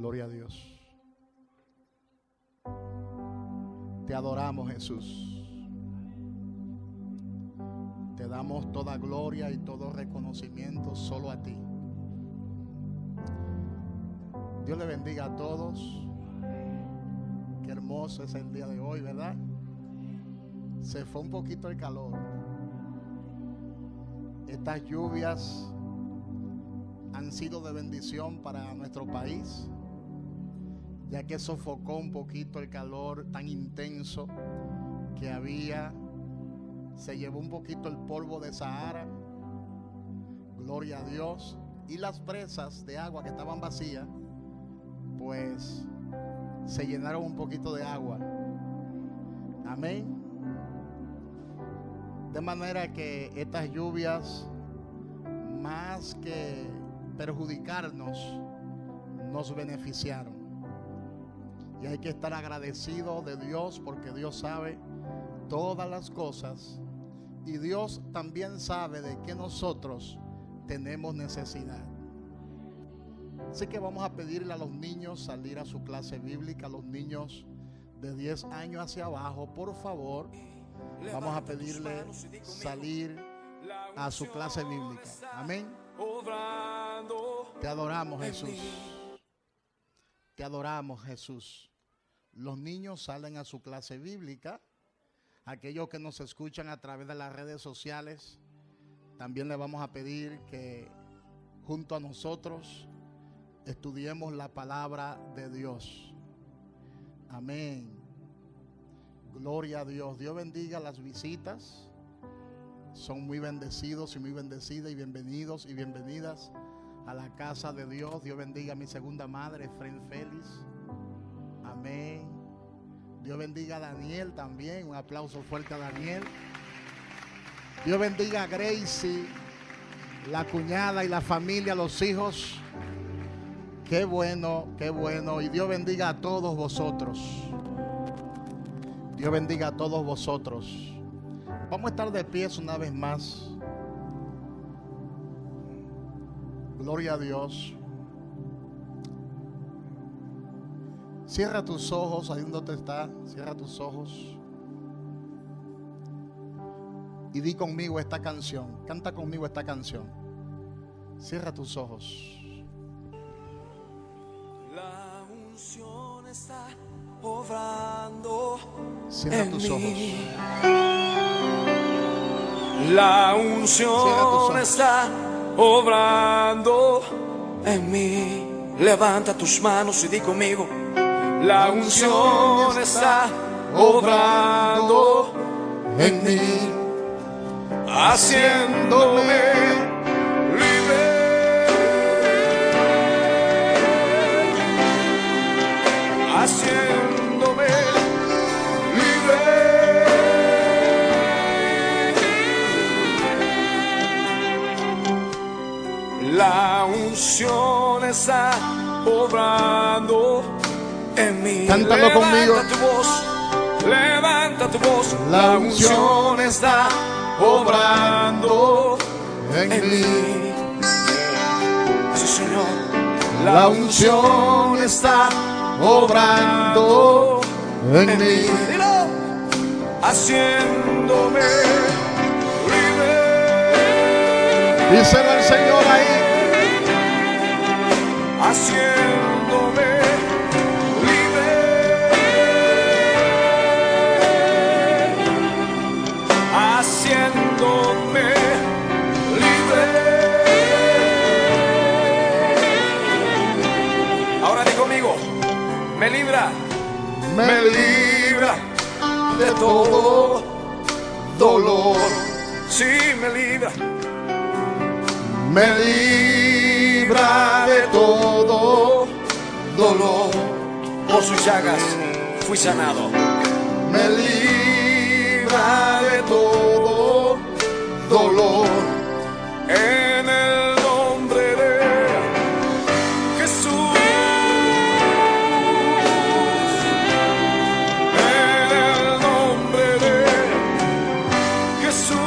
Gloria a Dios. Te adoramos, Jesús. Te damos toda gloria y todo reconocimiento solo a ti. Dios le bendiga a todos. Qué hermoso es el día de hoy, ¿verdad? Se fue un poquito el calor. Estas lluvias han sido de bendición para nuestro país, ya que sofocó un poquito el calor tan intenso que había. Se llevó un poquito el polvo de Sahara. Gloria a Dios. Y las presas de agua que estaban vacías, pues se llenaron un poquito de agua. Amén. De manera que estas lluvias, más que perjudicarnos, nos beneficiaron. Y hay que estar agradecido de Dios, porque Dios sabe todas las cosas. Y Dios también sabe de que nosotros tenemos necesidad. Así que vamos a pedirle a los niños salir a su clase bíblica. A los niños de 10 años hacia abajo, por favor, vamos a pedirle salir a su clase bíblica. Amén. Te adoramos, Jesús. Te adoramos, Jesús. Los niños salen a su clase bíblica. Aquellos que nos escuchan a través de las redes sociales, también le vamos a pedir que junto a nosotros estudiemos la palabra de Dios. Amén. Gloria a Dios. Dios bendiga las visitas. Son muy bendecidos y muy bendecidas, y bienvenidos y bienvenidas a la casa de Dios. Dios bendiga a mi segunda madre, Efraín Félix. Amén. Dios bendiga a Daniel también. Un aplauso fuerte a Daniel. Dios bendiga a Gracie, la cuñada y la familia, los hijos. Qué bueno, qué bueno. Y Dios bendiga a todos vosotros. Dios bendiga a todos vosotros. Vamos a estar de pies una vez más. Gloria a Dios. Cierra tus ojos ahí donde está. Cierra tus ojos. Y di conmigo esta canción. Canta conmigo esta canción. Cierra tus ojos. La unción está obrando. Cierra tus ojos. La unción está obrando en mí. Levanta tus manos y di conmigo. La unción está obrando en mí, haciéndome libre, haciéndome libre. La unción está obrando en mí. Cántalo conmigo. Levanta tu voz. La unción está obrando en mí. Sí, Señor. La unción está obrando en mí. Dilo. Haciéndome libre. Díselo al Señor ahí. Haciéndome libre, haciéndome libre. Ahora di conmigo, me libra de todo dolor. Sí, me libra de todo dolor. Por sus llagas fui sanado. Me libra de todo dolor. En el nombre de Jesús. En el nombre de Jesús.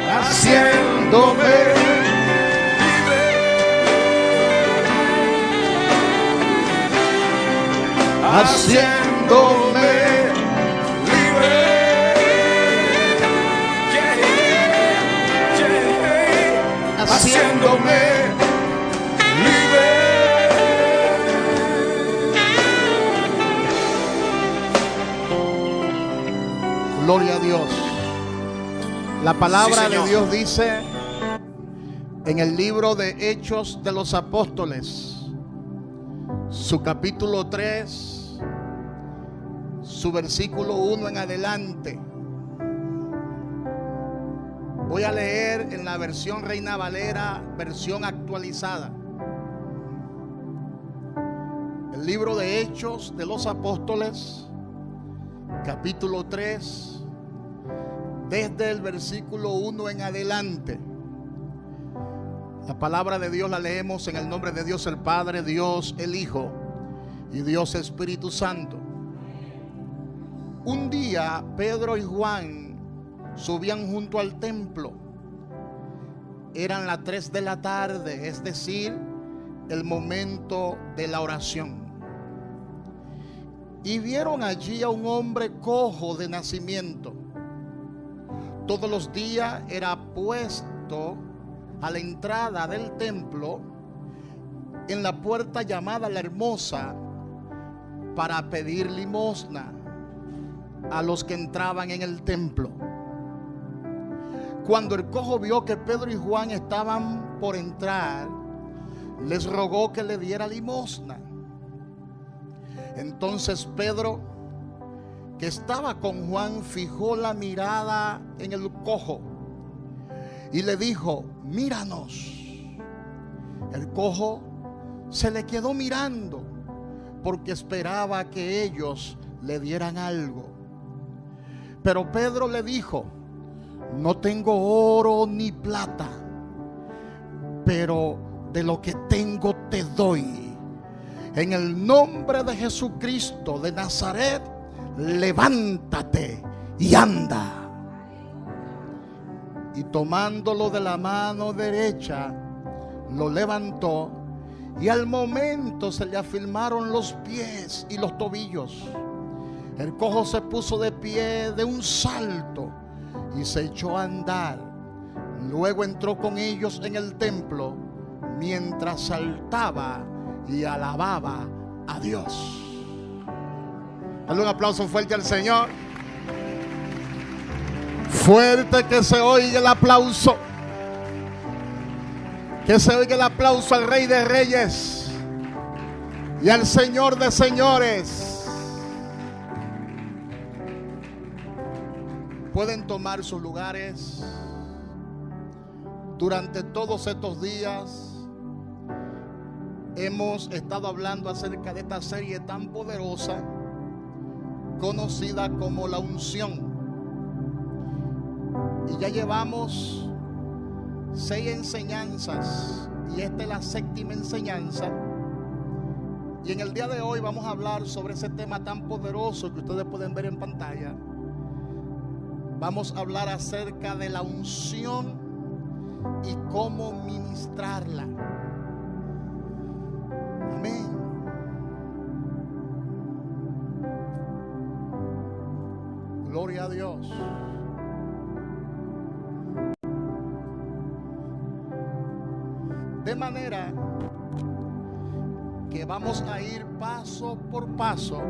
haciéndome libre, haciéndome libre, haciéndome libre. Gloria a Dios. La palabra Sí, de Dios dice en el libro de Hechos de los Apóstoles, su capítulo 3, su versículo 1 en adelante. Voy a leer en la versión Reina Valera, versión actualizada. El libro de Hechos de los Apóstoles, capítulo 3, desde el versículo 1 en adelante. La palabra de Dios la leemos en el nombre de Dios el Padre, Dios el Hijo y Dios Espíritu Santo. Un día Pedro y Juan subían junto al templo. Eran las 3 de la tarde, es decir, el momento de la oración. Y vieron allí a un hombre cojo de nacimiento. Todos los días era puesto a la entrada del templo, en la puerta llamada La Hermosa, para pedir limosna a los que entraban en el templo. Cuando el cojo vio que Pedro y Juan estaban por entrar, les rogó que le diera limosna. Entonces Pedro, que estaba con Juan, fijó la mirada en el cojo y le dijo: míranos. El cojo se le quedó mirando porque esperaba que ellos le dieran algo. Pero Pedro le dijo: no tengo oro ni plata, pero de lo que tengo te doy. En el nombre de Jesucristo de Nazaret, levántate y anda. Y tomándolo de la mano derecha, lo levantó, y al momento se le afirmaron los pies y los tobillos. El cojo se puso de pie de un salto y se echó a andar. Luego entró con ellos en el templo, mientras saltaba y alababa a Dios. Dale un aplauso fuerte al Señor. Fuerte, que se oiga el aplauso. Que se oiga el aplauso al Rey de Reyes y al Señor de Señores. Pueden tomar sus lugares. Durante todos estos días hemos estado hablando acerca de esta serie tan poderosa conocida como la unción. Y ya llevamos 6 enseñanzas y esta es la 7ª enseñanza. Y en el día de hoy vamos a hablar sobre ese tema tan poderoso que ustedes pueden ver en pantalla. Vamos a hablar acerca de la unción y cómo ministrarla. Amén. Gloria a Dios. De manera que vamos a ir paso por paso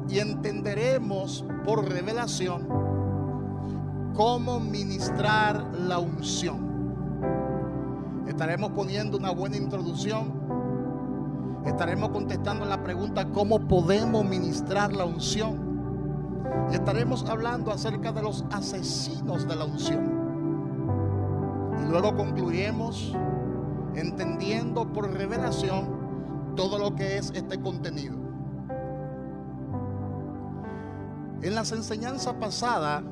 y entenderemos por revelación cómo ministrar la unción. Estaremos poniendo una buena introducción. Estaremos contestando la pregunta: ¿cómo podemos ministrar la unción? Y estaremos hablando acerca de los asesinos de la unción. Y luego concluiremos entendiendo por revelación todo lo que es este contenido. En las enseñanzas pasadas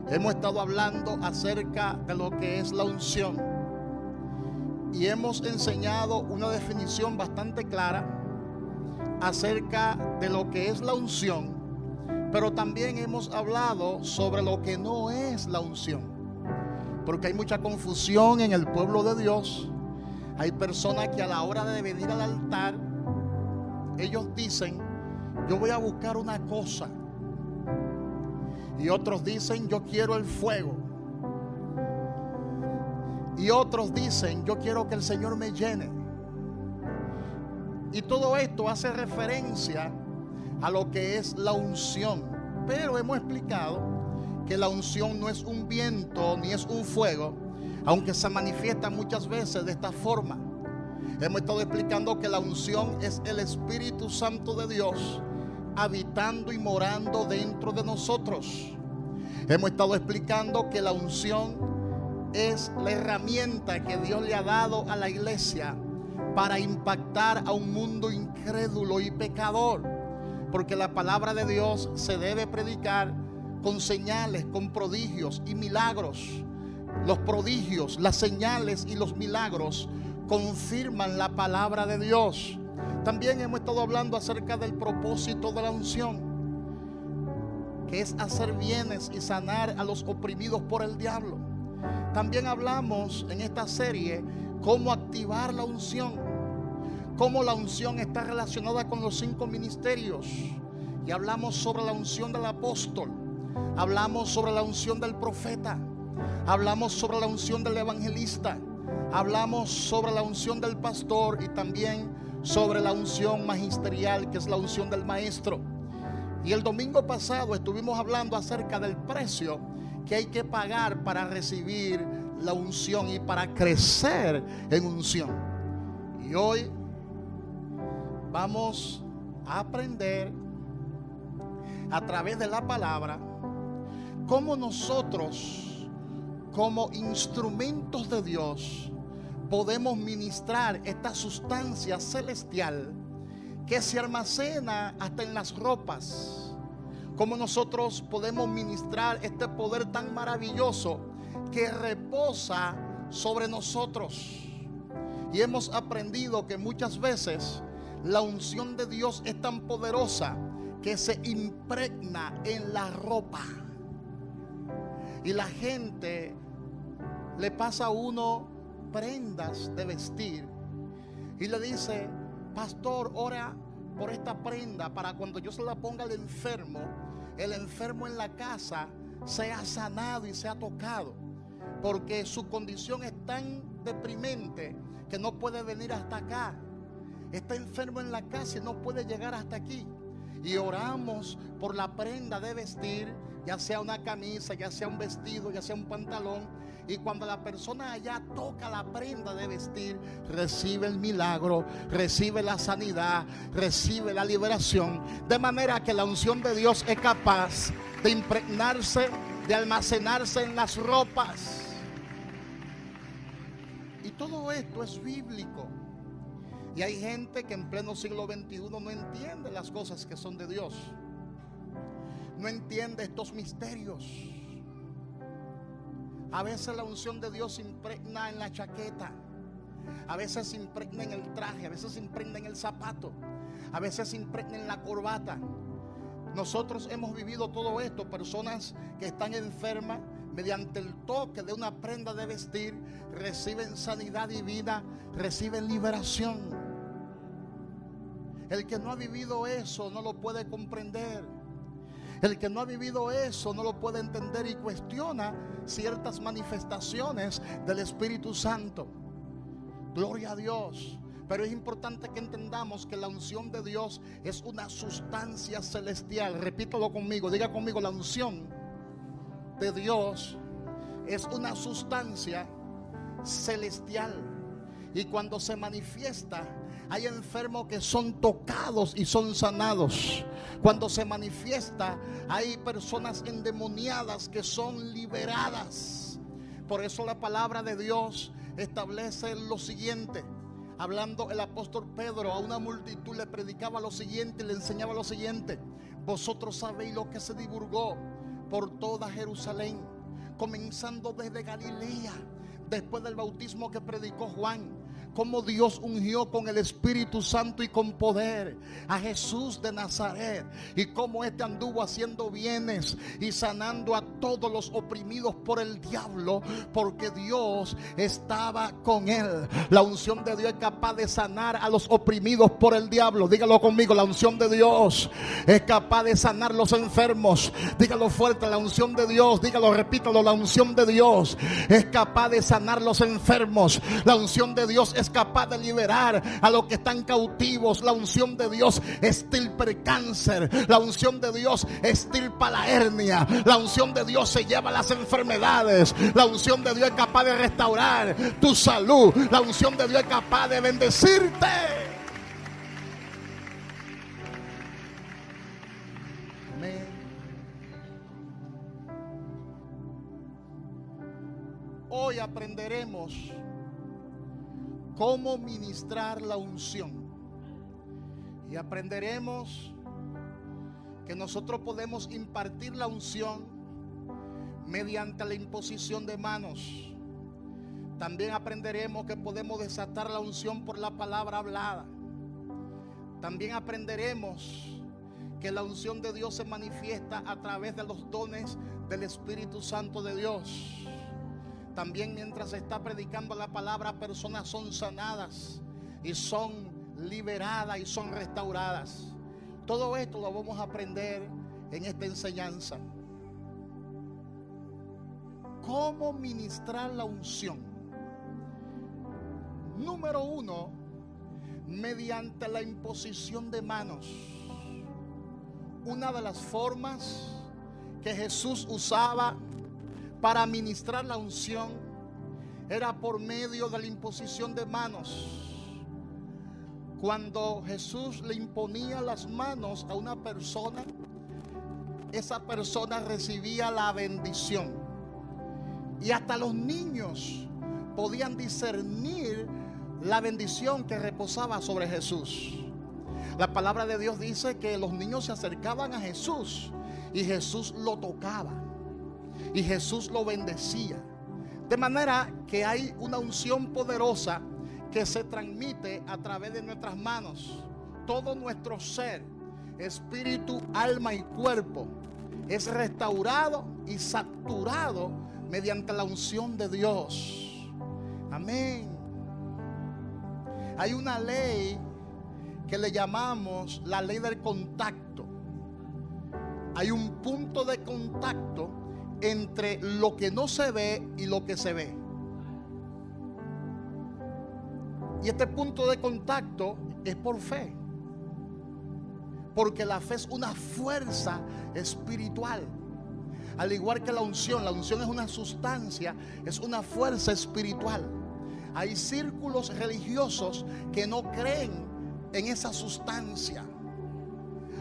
hemos estado hablando acerca de lo que es la unción y hemos enseñado una definición bastante clara acerca de lo que es la unción Pero también hemos hablado sobre lo que no es la unción, porque hay mucha confusión en el pueblo de Dios. Hay personas que a la hora de venir al altar, ellos dicen: yo voy a buscar una cosa. Y otros dicen: yo quiero el fuego. Y otros dicen: yo quiero que el Señor me llene. Y todo esto hace referencia a lo que es la unción. Pero hemos explicado que la unción no es un viento ni es un fuego, aunque se manifiesta muchas veces de esta forma. Hemos estado explicando que la unción es el Espíritu Santo de Dios habitando y morando dentro de nosotros. Hemos estado explicando que la unción es la herramienta que Dios le ha dado a la iglesia para impactar a un mundo incrédulo y pecador, porque la palabra de Dios se debe predicar con señales, con prodigios y milagros. Los prodigios, las señales y los milagros confirman la palabra de Dios. También hemos estado hablando acerca del propósito de la unción, que es hacer bienes y sanar a los oprimidos por el diablo. También hablamos en esta serie cómo activar la unción, cómo la unción está relacionada con los 5 ministerios. Y hablamos sobre la unción del apóstol, hablamos sobre la unción del profeta, hablamos sobre la unción del evangelista, hablamos sobre la unción del pastor y también sobre la unción magisterial, que es la unción del maestro. Y el domingo pasado estuvimos hablando acerca del precio que hay que pagar para recibir la unción y para crecer en unción. Y hoy vamos a aprender a través de la palabra cómo nosotros, como instrumentos de Dios, podemos ministrar esta sustancia celestial que se almacena hasta en las ropas. Cómo nosotros podemos ministrar este poder tan maravilloso que reposa sobre nosotros. Y hemos aprendido que muchas veces la unción de Dios es tan poderosa que se impregna en la ropa. Y la gente le pasa a uno prendas de vestir y le dice: pastor, ora por esta prenda para cuando yo se la ponga al enfermo, el enfermo en la casa sea sanado y sea tocado, porque su condición es tan deprimente que no puede venir hasta acá. Está enfermo en la casa y no puede llegar hasta aquí. Y oramos por la prenda de vestir, ya sea una camisa, ya sea un vestido, ya sea un pantalón. Y cuando la persona allá toca la prenda de vestir, recibe el milagro, recibe la sanidad, recibe la liberación. De manera que la unción de Dios es capaz de impregnarse, de almacenarse en las ropas. Y todo esto es bíblico. Y hay gente que en pleno siglo XXI no entiende las cosas que son de Dios. No entiende estos misterios. A veces la unción de Dios se impregna en la chaqueta, a veces se impregna en el traje, a veces se impregna en el zapato, a veces se impregna en la corbata. Nosotros hemos vivido todo esto. Personas que están enfermas, mediante el toque de una prenda de vestir, reciben sanidad divina, reciben liberación. El que no ha vivido eso no lo puede comprender. El que no ha vivido eso no lo puede entender y cuestiona ciertas manifestaciones del Espíritu Santo. Gloria a Dios. Pero es importante que entendamos que la unción de Dios es una sustancia celestial. Repítalo conmigo, diga conmigo: la unción de Dios es una sustancia celestial. Y cuando se manifiesta, hay enfermos que son tocados y son sanados. Cuando se manifiesta, hay personas endemoniadas que son liberadas. Por eso la palabra de Dios establece lo siguiente. Hablando el apóstol Pedro a una multitud, le predicaba lo siguiente, le enseñaba lo siguiente: vosotros sabéis lo que se divulgó por toda Jerusalén, comenzando desde Galilea, después del bautismo que predicó Juan, cómo Dios ungió con el Espíritu Santo y con poder a Jesús de Nazaret, y cómo este anduvo haciendo bienes y sanando a todos los oprimidos por el diablo, porque Dios estaba con él. La unción de Dios es capaz de sanar a los oprimidos por el diablo. Dígalo conmigo, la unción de Dios es capaz de sanar los enfermos. Dígalo fuerte, la unción de Dios. Dígalo, repítalo, la unción de Dios es capaz de sanar los enfermos. La unción de Dios es capaz de liberar a los que están cautivos. La unción de Dios extirpa el cáncer. La unción de Dios extirpa la hernia. La unción de Dios se lleva las enfermedades. La unción de Dios es capaz de restaurar tu salud. La unción de Dios es capaz de bendecirte. Amén. Hoy aprenderemos cómo ministrar la unción, y aprenderemos que nosotros podemos impartir la unción mediante la imposición de manos. También aprenderemos que podemos desatar la unción por la palabra hablada. También aprenderemos que la unción de Dios se manifiesta a través de los dones del Espíritu Santo de Dios. También mientras se está predicando la palabra, personas son sanadas y son liberadas y son restauradas. Todo esto lo vamos a aprender en esta enseñanza. ¿Cómo ministrar la unción? Número 1, mediante la imposición de manos. Una de las formas que Jesús usaba para ministrar la unción era por medio de la imposición de manos. Cuando Jesús le imponía las manos a una persona, esa persona recibía la bendición. Y hasta los niños podían discernir la bendición que reposaba sobre Jesús. La palabra de Dios dice que los niños se acercaban a Jesús y Jesús lo tocaba y Jesús lo bendecía. De manera que hay una unción poderosa que se transmite a través de nuestras manos. Todo nuestro ser, espíritu, alma y cuerpo es restaurado y saturado mediante la unción de Dios. Amén. Hay una ley que le llamamos la ley del contacto. Hay un punto de contacto entre lo que no se ve y lo que se ve. Y este punto de contacto es por fe. Porque la fe es una fuerza espiritual. Al igual que la unción es una sustancia, es una fuerza espiritual. Hay círculos religiosos que no creen en esa sustancia.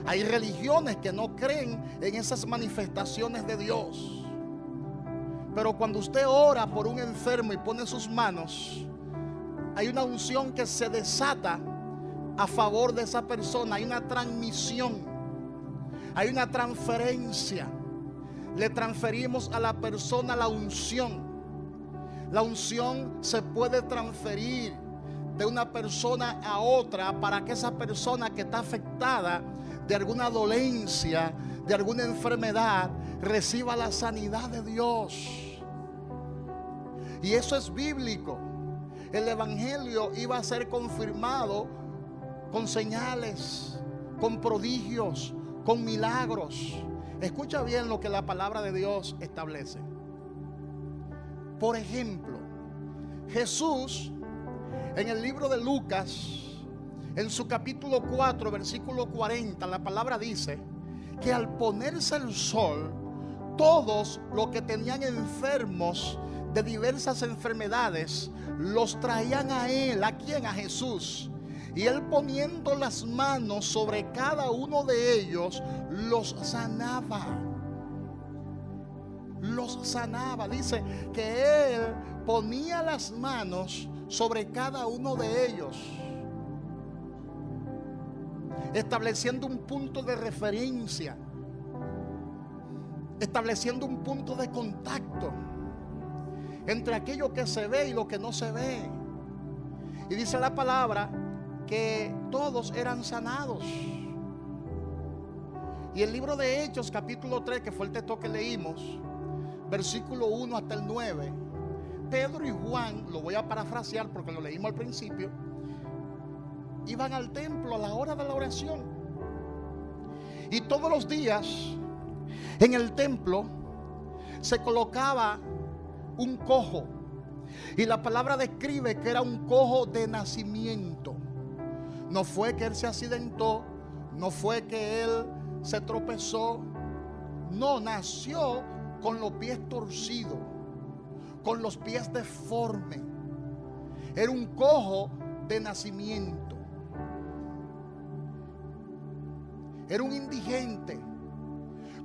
Hay religiones que no creen en esas manifestaciones de Dios. Pero cuando usted ora por un enfermo y pone sus manos, hay una unción que se desata a favor de esa persona. Hay una transmisión, hay una transferencia. Le transferimos a la persona la unción. La unción se puede transferir de una persona a otra para que esa persona que está afectada de alguna dolencia, de alguna enfermedad, reciba la sanidad de Dios. Y eso es bíblico. El evangelio iba a ser confirmado con señales, con prodigios, con milagros. Escucha bien lo que la palabra de Dios establece. Por ejemplo, Jesús en el libro de Lucas, en su capítulo 4, versículo 40, la palabra dice que al ponerse el sol, todos los que tenían enfermos de diversas enfermedades los traían a él. ¿A quién? A Jesús. Y él, poniendo las manos sobre cada uno de ellos, los sanaba. Los sanaba. Dice que él ponía las manos sobre cada uno de ellos, estableciendo un punto de referencia, estableciendo un punto de contacto entre aquello que se ve y lo que no se ve. Y dice la palabra que todos eran sanados. Y el libro de Hechos, capítulo 3, que fue el texto que leímos, versículo 1 hasta el 9, Pedro y Juan, lo voy a parafrasear porque lo leímos al principio, iban al templo a la hora de la oración. Y todos los días en el templo se colocaba un cojo. Y la palabra describe que era un cojo de nacimiento. No fue que él se accidentó, no fue que él se tropezó. No, nació con los pies torcidos, con los pies deformes. Era un cojo de nacimiento. Era un indigente.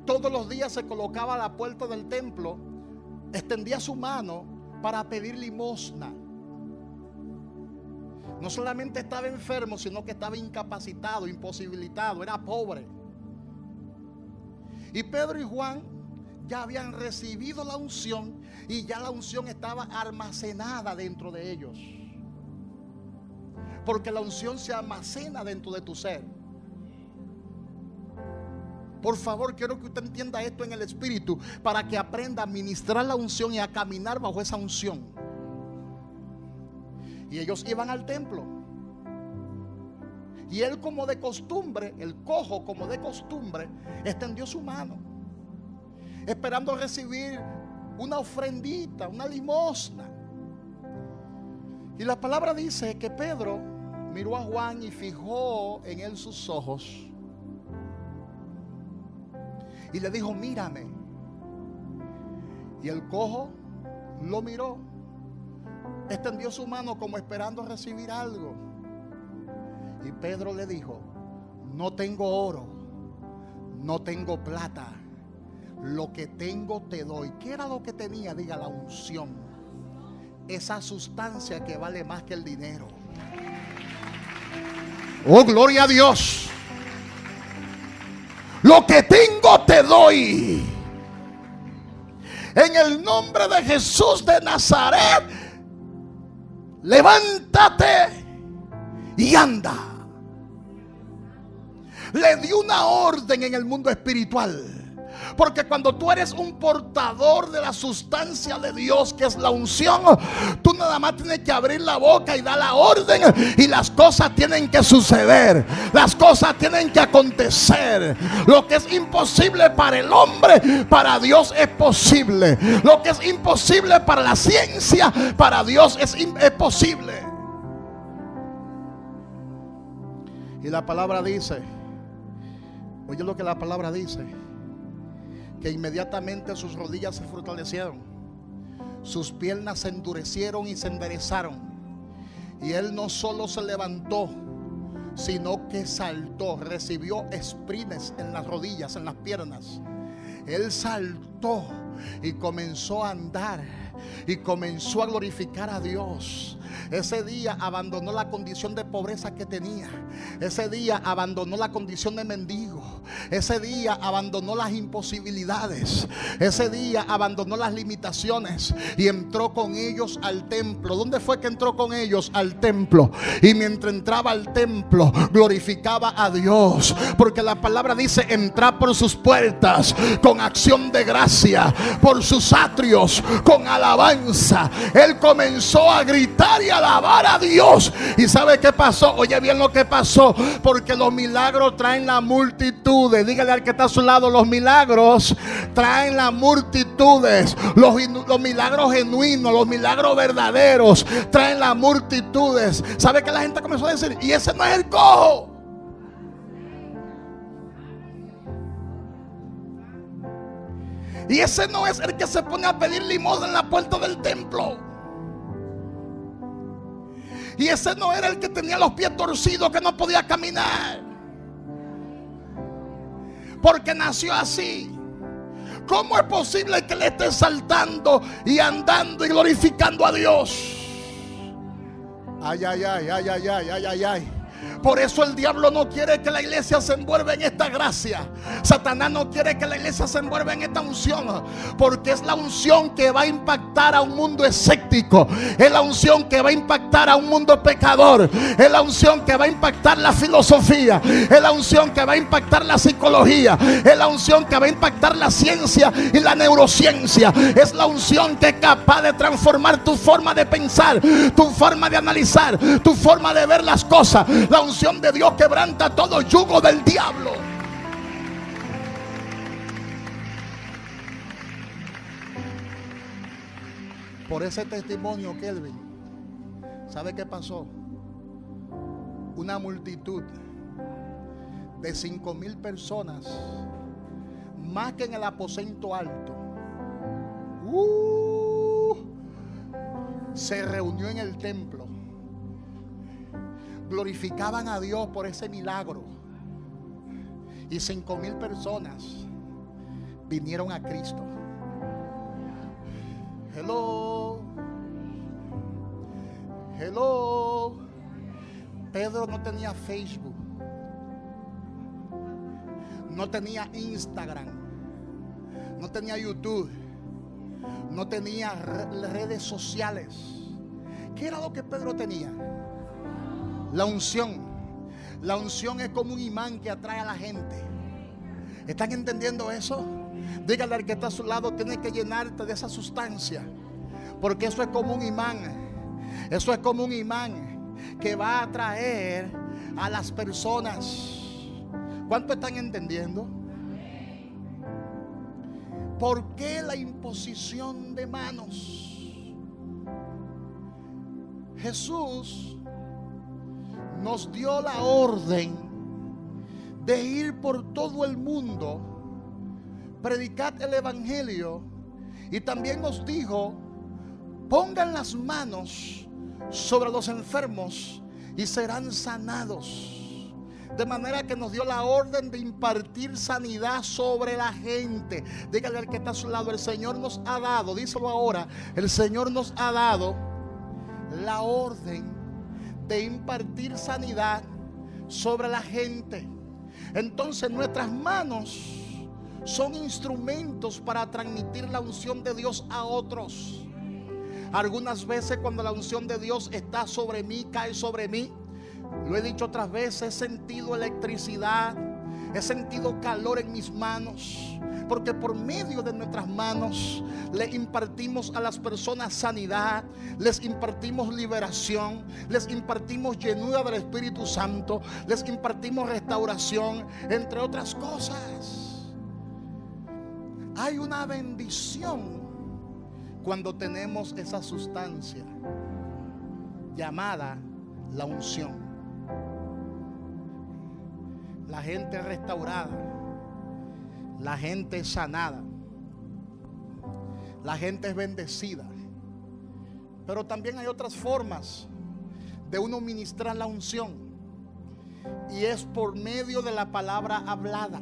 Todos los días se colocaba a la puerta del templo, extendía su mano para pedir limosna. No solamente estaba enfermo, sino que estaba incapacitado, imposibilitado, era pobre. Y Pedro y Juan ya habían recibido la unción, y ya la unción estaba almacenada dentro de ellos. Porque la unción se almacena dentro de tu ser. Por favor, quiero que usted entienda esto en el espíritu, para que aprenda a administrar la unción y a caminar bajo esa unción. Y ellos iban al templo, y él, como de costumbre, el cojo como de costumbre, extendió su mano, esperando recibir una ofrendita, una limosna. Y la palabra dice que Pedro miró a Juan y fijó en él sus ojos y le dijo: mírame. Y el cojo lo miró, extendió su mano como esperando recibir algo. Y Pedro le dijo: no tengo oro, no tengo plata, lo que tengo te doy. ¿Qué era lo que tenía? Diga: la unción. Esa sustancia que vale más que el dinero. Oh, gloria a Dios. Lo que tengo te doy. En el nombre de Jesús de Nazaret, levántate y anda. Le dio una orden en el mundo espiritual. Porque cuando tú eres un portador de la sustancia de Dios, que es la unción, tú nada más tienes que abrir la boca y dar la orden, y las cosas tienen que suceder. Las cosas tienen que acontecer. Lo que es imposible para el hombre, para Dios es posible. Lo que es imposible para la ciencia, para Dios es posible. Y la palabra dice, oye lo que la palabra dice, que inmediatamente sus rodillas se fortalecieron, sus piernas se endurecieron y se enderezaron. Y él no solo se levantó, sino que saltó, recibió sprines en las rodillas, en las piernas. Él saltó y comenzó a andar y comenzó a glorificar a Dios. Ese día abandonó la condición de pobreza que tenía. Ese día abandonó la condición de mendigo. Ese día abandonó las imposibilidades. Ese día abandonó las limitaciones y entró con ellos al templo. ¿Dónde fue que entró con ellos? Al templo. Y mientras entraba al templo, glorificaba a Dios, porque la palabra dice: entrar por sus puertas con acción de gracia, por sus atrios con alabanza. Él comenzó a gritar y alabar a Dios. ¿Y sabe qué pasó? Oye bien lo que pasó, porque los milagros traen la multitudes. Dígale al que está a su lado: los milagros traen las multitudes. Los milagros genuinos, los milagros verdaderos traen las multitudes. ¿Sabe qué la gente comenzó a decir? Y ese no es el cojo. Y ese no es el que se pone a pedir limosna en la puerta del templo. Y ese no era el que tenía los pies torcidos, que no podía caminar, porque nació así. ¿Cómo es posible que le esté saltando y andando y glorificando a Dios? Ay, ay, ay, ay, ay, ay, ay, ay, ay. Por eso el diablo no quiere que la iglesia se envuelva en esta gracia. Satanás no quiere que la iglesia se envuelva en esta unción, porque es la unción que va a impactar a un mundo escéptico. Es la unción que va a impactar a un mundo pecador. Es la unción que va a impactar la filosofía. Es la unción que va a impactar la psicología. Es la unción que va a impactar la ciencia y la neurociencia. Es la unción que es capaz de transformar tu forma de pensar, tu forma de analizar, tu forma de ver las cosas. La unción de Dios quebranta todo yugo del diablo. Por ese testimonio, Kelvin, ¿sabe qué pasó? Una multitud de 5,000 personas, más que en el aposento alto, se reunió en el templo. Glorificaban a Dios por ese milagro. Y 5,000 personas vinieron a Cristo. Hello. Hello. Pedro no tenía Facebook. No tenía Instagram. No tenía YouTube. No tenía redes sociales. ¿Qué era lo que Pedro tenía? La unción. La unción es como un imán que atrae a la gente. ¿Están entendiendo eso? Dígale al que está a su lado: tienes que llenarte de esa sustancia, porque eso es como un imán. Eso es como un imán que va a atraer a las personas. ¿Cuánto están entendiendo? ¿Por qué la imposición de manos? Jesús nos dio la orden de ir por todo el mundo, predicar el evangelio, y también nos dijo: pongan las manos sobre los enfermos y serán sanados. De manera que nos dio la orden de impartir sanidad sobre la gente. Dígale al que está a su lado: el Señor nos ha dado, díselo ahora, el Señor nos ha dado la orden de impartir sanidad sobre la gente. Entonces nuestras manos son instrumentos para transmitir la unción de Dios a otros. Algunas veces cuando la unción de Dios está sobre mí, cae sobre mí, lo he dicho otras veces, he sentido electricidad, he sentido calor en mis manos, porque por medio de nuestras manos le impartimos a las personas sanidad, les impartimos liberación, les impartimos llenura del Espíritu Santo, les impartimos restauración, entre otras cosas. Hay una bendición cuando tenemos esa sustancia llamada la unción. La gente restaurada, la gente es sanada, la gente es bendecida. Pero también hay otras formas de uno ministrar la unción, y es por medio de la palabra hablada.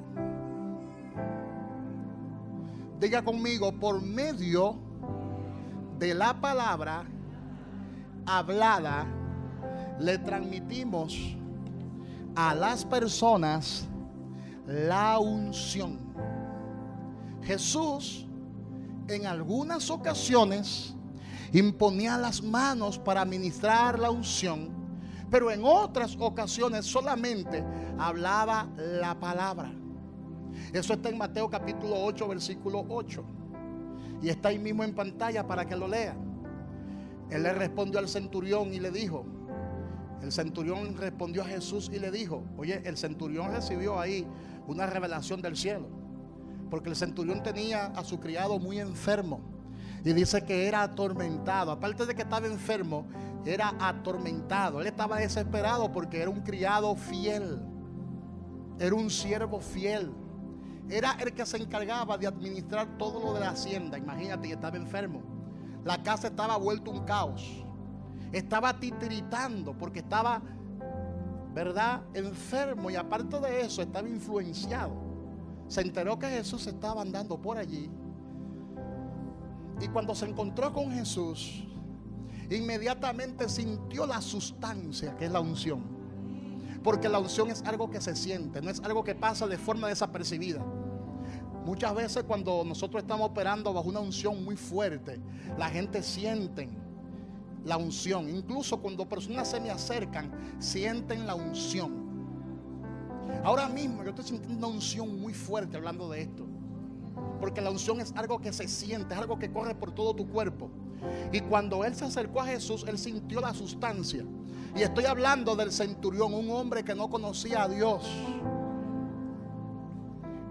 Diga conmigo: por medio de la palabra hablada le transmitimos a las personas la unción. Jesús en algunas ocasiones imponía las manos para ministrar la unción, pero en otras ocasiones solamente hablaba la palabra. Eso está en Mateo capítulo 8, versículo 8, y está ahí mismo en pantalla para que lo lea. Él le respondió al centurión y le dijo, el centurión respondió a Jesús y le dijo, oye, el centurión recibió ahí una revelación del cielo, porque el centurión tenía a su criado muy enfermo, y dice que era atormentado. Aparte de que estaba enfermo, era atormentado. Él estaba desesperado porque era un criado fiel, era un siervo fiel, era el que se encargaba de administrar todo lo de la hacienda. Imagínate, y estaba enfermo. La casa estaba vuelta un caos. Estaba titiritando porque estaba, ¿verdad?, enfermo, y aparte de eso estaba influenciado. Se enteró que Jesús estaba andando por allí, y cuando se encontró con Jesús, inmediatamente sintió la sustancia que es la unción. Porque la unción es algo que se siente, no es algo que pasa de forma desapercibida. Muchas veces cuando nosotros estamos operando bajo una unción muy fuerte, la gente siente la unción. Incluso cuando personas se me acercan, sienten la unción. Ahora mismo yo estoy sintiendo una unción muy fuerte hablando de esto. Porque la unción es algo que se siente, es algo que corre por todo tu cuerpo. Y cuando él se acercó a Jesús, él sintió la sustancia. Y estoy hablando del centurión, un hombre que no conocía a Dios,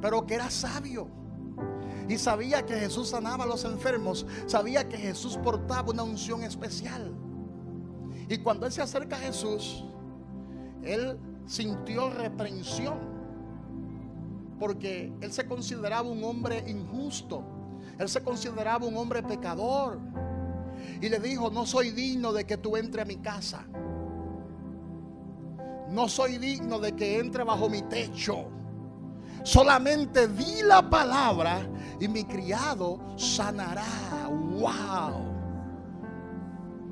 pero que era sabio y sabía que Jesús sanaba a los enfermos, sabía que Jesús portaba una unción especial. Y cuando él se acerca a Jesús, él sintió reprensión, porque él se consideraba un hombre injusto, él se consideraba un hombre pecador, y le dijo: no soy digno de que tú entres a mi casa, no soy digno de que entre bajo mi techo. Solamente di la palabra y mi criado sanará. Wow,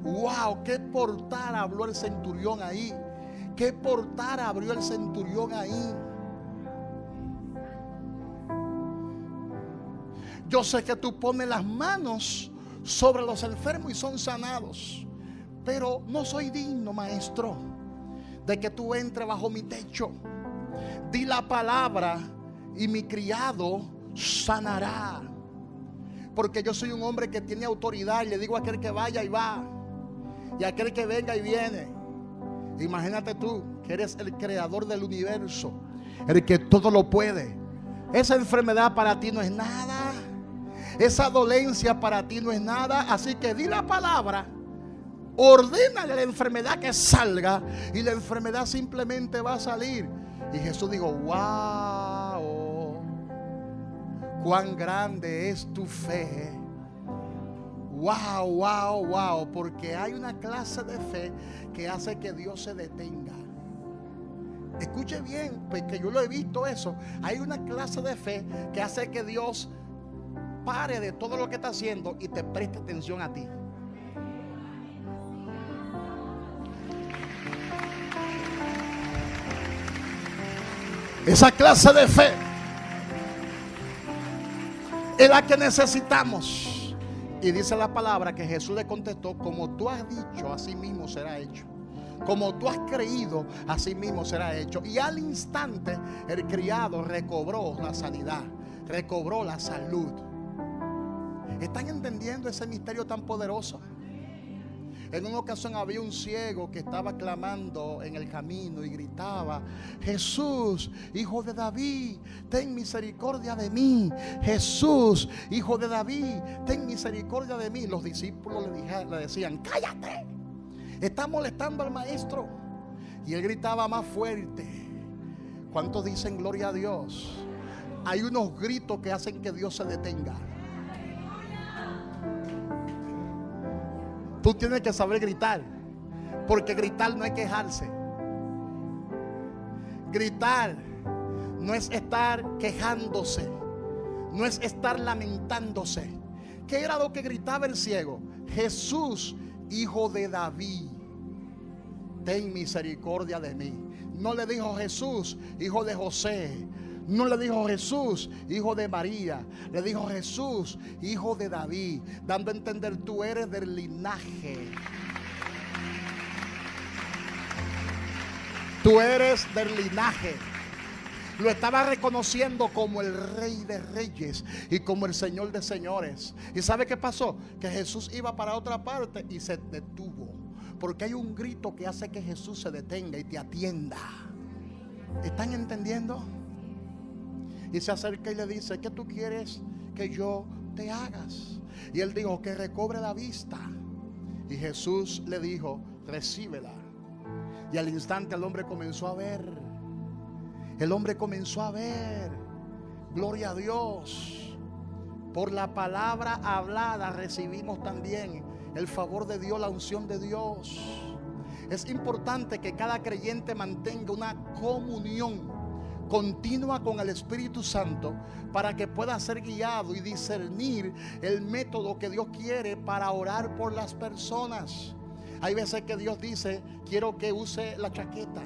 wow, qué portal habló el centurión ahí. Qué portal abrió el centurión ahí. Yo sé que tú pones las manos sobre los enfermos y son sanados, pero no soy digno, maestro, de que tú entres bajo mi techo. Di la palabra y mi criado sanará. Porque yo soy un hombre que tiene autoridad y le digo a aquel que vaya y va, y a aquel que venga y viene. Imagínate tú que eres el creador del universo, el que todo lo puede. Esa enfermedad para ti no es nada, esa dolencia para ti no es nada. Así que di la palabra, ordénale a la enfermedad que salga, y la enfermedad simplemente va a salir. Y Jesús dijo: wow, cuán grande es tu fe. Wow, wow, wow. Porque hay una clase de fe que hace que Dios se detenga. Escuche bien, porque yo lo he visto eso. Hay una clase de fe que hace que Dios pare de todo lo que está haciendo y te preste atención a ti. Esa clase de fe es la que necesitamos. Y dice la palabra que Jesús le contestó: como tú has dicho, así mismo será hecho. Como tú has creído, así mismo será hecho. Y al instante el criado recobró la sanidad, recobró la salud. ¿Están entendiendo ese misterio tan poderoso? En una ocasión había un ciego que estaba clamando en el camino y gritaba: Jesús, hijo de David, ten misericordia de mí. Jesús, hijo de David, ten misericordia de mí. Los discípulos le decían: cállate, está molestando al maestro. Y él gritaba más fuerte. ¿Cuántos dicen gloria a Dios? Hay unos gritos que hacen que Dios se detenga. Tú tienes que saber gritar, porque gritar no es quejarse. Gritar no es estar quejándose, no es estar lamentándose. ¿Qué era lo que gritaba el ciego? Jesús, hijo de David, ten misericordia de mí. No le dijo Jesús, hijo de José. No le dijo Jesús, hijo de María. Le dijo Jesús, hijo de David, dando a entender: tú eres del linaje. Tú eres del linaje. Lo estaba reconociendo como el Rey de Reyes y como el Señor de Señores. ¿Y sabe qué pasó? Que Jesús iba para otra parte y se detuvo, porque hay un grito que hace que Jesús se detenga y te atienda. ¿Están entendiendo? Y se acerca y le dice: ¿qué tú quieres que yo te hagas? Y él dijo: que recobre la vista. Y Jesús le dijo: recíbela. Y al instante el hombre comenzó a ver. El hombre comenzó a ver. Gloria a Dios. Por la palabra hablada recibimos también el favor de Dios, la unción de Dios. Es importante que cada creyente mantenga una comunión continua con el Espíritu Santo, para que pueda ser guiado y discernir el método que Dios quiere para orar por las personas. Hay veces que Dios dice: quiero que use la chaqueta,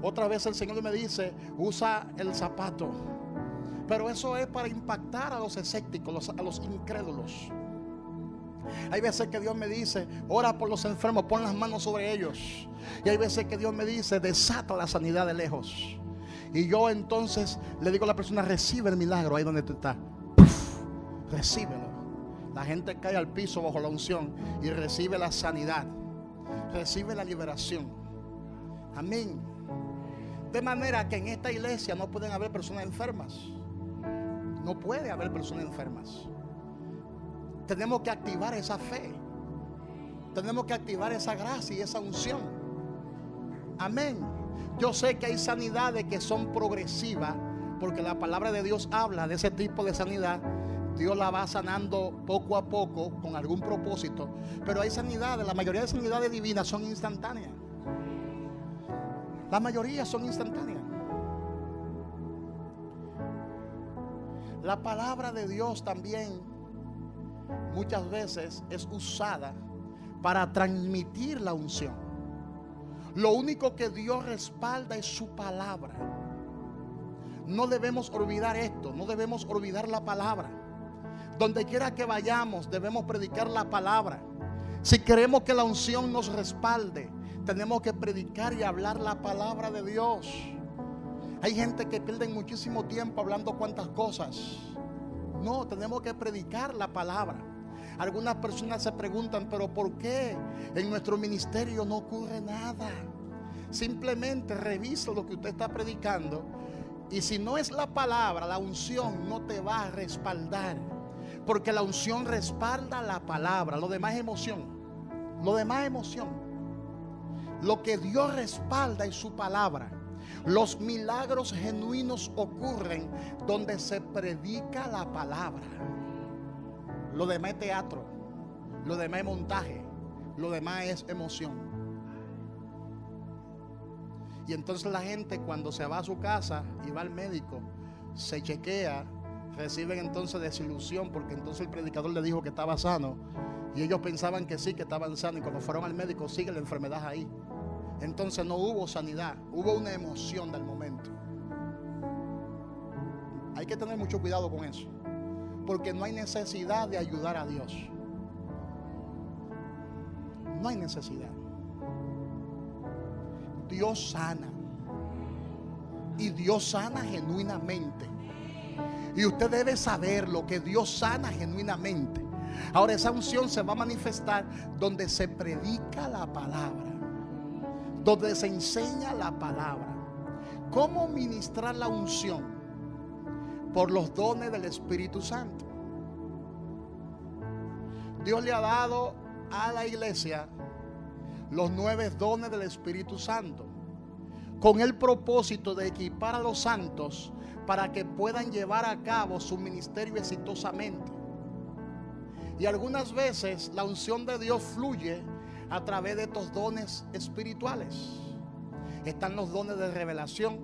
Otra vez el Señor me dice, usa el zapato. Pero eso es para impactar a los escépticos, a los incrédulos. Hay veces que Dios me dice, ora por los enfermos, pon las manos sobre ellos. Y hay veces que Dios me dice, desata la sanidad de lejos. Y yo entonces le digo a la persona, recibe el milagro ahí donde tú estás. ¡Puf! Recíbelo. La gente cae al piso bajo la unción y recibe la sanidad, recibe la liberación. Amén. De manera que en esta iglesia no pueden haber personas enfermas. No puede haber personas enfermas. Tenemos que activar esa fe. Tenemos que activar esa gracia y esa unción. Amén. Yo sé que hay sanidades que son progresivas, porque la palabra de Dios habla de ese tipo de sanidad. Dios la va sanando poco a poco con algún propósito. Pero hay sanidades, la mayoría de sanidades divinas son instantáneas. La mayoría son instantáneas. La palabra de Dios también muchas veces es usada para transmitir la unción. Lo único que Dios respalda es su palabra. No debemos olvidar esto, no debemos olvidar la palabra. Donde quiera que vayamos debemos predicar la palabra. Si queremos que la unción nos respalde, tenemos que predicar y hablar la palabra de Dios. Hay gente que pierde muchísimo tiempo hablando cuantas cosas. No, tenemos que predicar la palabra. Algunas personas se preguntan, pero ¿por qué en nuestro ministerio no ocurre nada? Simplemente revisa lo que usted está predicando, y si no es la palabra, la unción no te va a respaldar, porque la unción respalda la palabra. Lo demás es emoción. Lo demás es emoción. Lo que Dios respalda es su palabra. Los milagros genuinos ocurren donde se predica la palabra. Lo demás es teatro, lo demás es montaje, lo demás es emoción. Y entonces la gente, cuando se va a su casa y va al médico, se chequea, reciben entonces desilusión, porque entonces el predicador le dijo que estaba sano y ellos pensaban que sí, que estaban sanos, y cuando fueron al médico sigue la enfermedad ahí. Entonces no hubo sanidad, hubo una emoción del momento. Hay que tener mucho cuidado con eso, porque no hay necesidad de ayudar a Dios. No hay necesidad. Dios sana, y Dios sana genuinamente. Y usted debe saber lo que Dios sana genuinamente. Ahora, esa unción se va a manifestar donde se predica la palabra, donde se enseña la palabra. ¿Cómo ministrar la unción? Por los dones del Espíritu Santo. Dios le ha dado a la iglesia los 9 dones del Espíritu Santo, con el propósito de equipar a los santos para que puedan llevar a cabo su ministerio exitosamente. Y algunas veces la unción de Dios fluye a través de estos dones espirituales. Están los dones de revelación,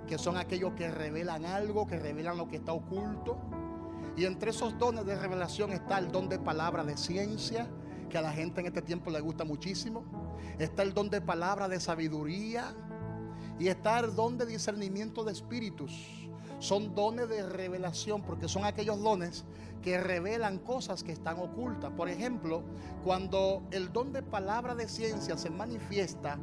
que son aquellos que revelan algo, que revelan lo que está oculto. Y entre esos dones de revelación está el don de palabra de ciencia, que a la gente en este tiempo le gusta muchísimo. Está el don de palabra de sabiduría, y está el don de discernimiento de espíritus. Son dones de revelación, porque son aquellos dones que revelan cosas que están ocultas. Por ejemplo, cuando el don de palabra de ciencia se manifiesta,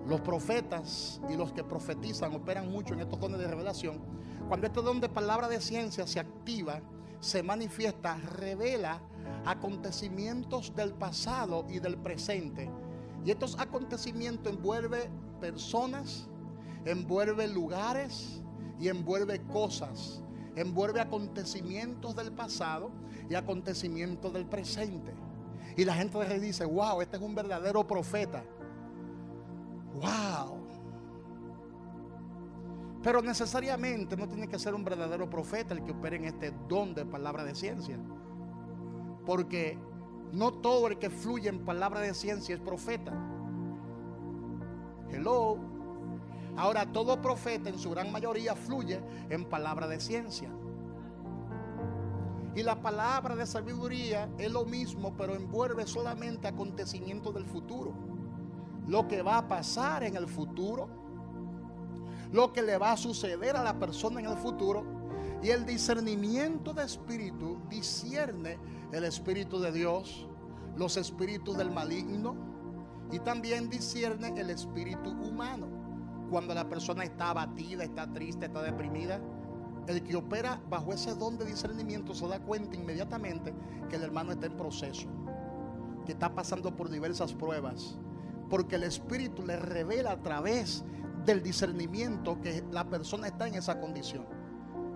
los profetas y los que profetizan operan mucho en estos dones de revelación. Cuando este don de palabra de ciencia se activa, se manifiesta, revela acontecimientos del pasado y del presente. Y estos acontecimientos envuelven personas, envuelve lugares y envuelve cosas. Envuelve acontecimientos del pasado y acontecimientos del presente. Y la gente dice, wow, este es un verdadero profeta. Wow. Pero necesariamente no tiene que ser un verdadero profeta el que opere en este don de palabra de ciencia, porque no todo el que fluye en palabra de ciencia es profeta. Hello. Ahora, todo profeta en su gran mayoría fluye en palabra de ciencia. Y la palabra de sabiduría es lo mismo, pero envuelve solamente acontecimientos del futuro. lo que va a pasar en el futuro, lo que le va a suceder a la persona en el futuro. Y el discernimiento de espíritu discierne el espíritu de Dios, los espíritus del maligno, y también discierne el espíritu humano. Cuando la persona está abatida, está triste, está deprimida, el que opera bajo ese don de discernimiento se da cuenta inmediatamente que el hermano está en proceso, que está pasando por diversas pruebas, porque el espíritu le revela a través del discernimiento que la persona está en esa condición.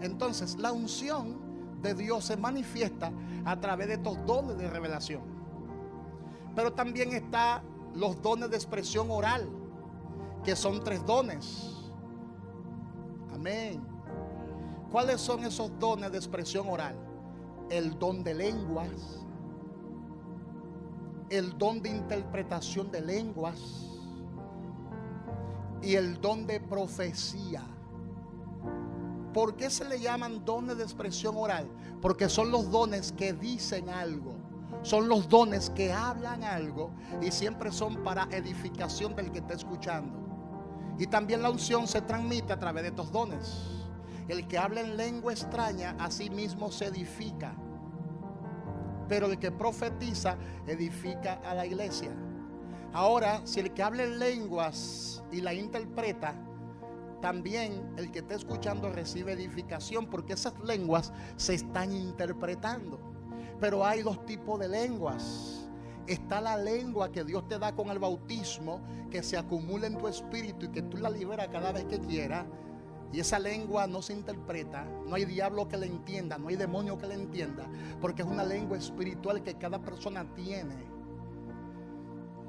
Entonces la unción de Dios se manifiesta a través de estos dones de revelación. Pero también está los dones de expresión oral, que son 3 dones. Amén. ¿Cuáles son esos dones de expresión oral? El don de lenguas, el don de interpretación de lenguas y el don de profecía. ¿Por qué se le llaman dones de expresión oral? Porque son los dones que dicen algo, son los dones que hablan algo, y siempre son para edificación del que está escuchando. Y también la unción se transmite a través de estos dones. El que habla en lengua extraña a sí mismo se edifica, pero el que profetiza edifica a la iglesia. Ahora, si el que habla en lenguas y la interpreta, también el que está escuchando recibe edificación, porque esas lenguas se están interpretando. Pero hay 2 tipos de lenguas. Está la lengua que Dios te da con el bautismo, que se acumula en tu espíritu y que tú la liberas cada vez que quieras. Y esa lengua no se interpreta, no hay diablo que la entienda, no hay demonio que la entienda, porque es una lengua espiritual que cada persona tiene.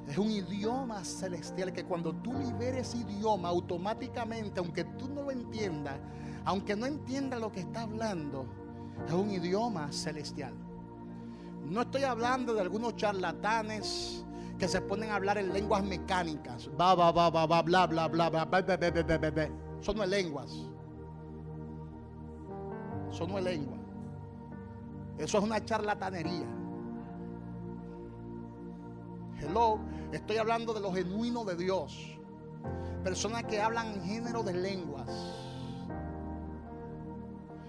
Es un idioma celestial que cuando tú liberes ese idioma, automáticamente, aunque tú no lo entiendas, aunque no entiendas lo que está hablando, es un idioma celestial. No estoy hablando de algunos charlatanes que se ponen a hablar en lenguas mecánicas. Bla, bla, bla, bla, bla, bla, bla, bla, bla. Eso no es lenguas. Eso no es lengua. Eso es una charlatanería. Hello, estoy hablando de lo genuino de Dios. Personas que hablan en género de lenguas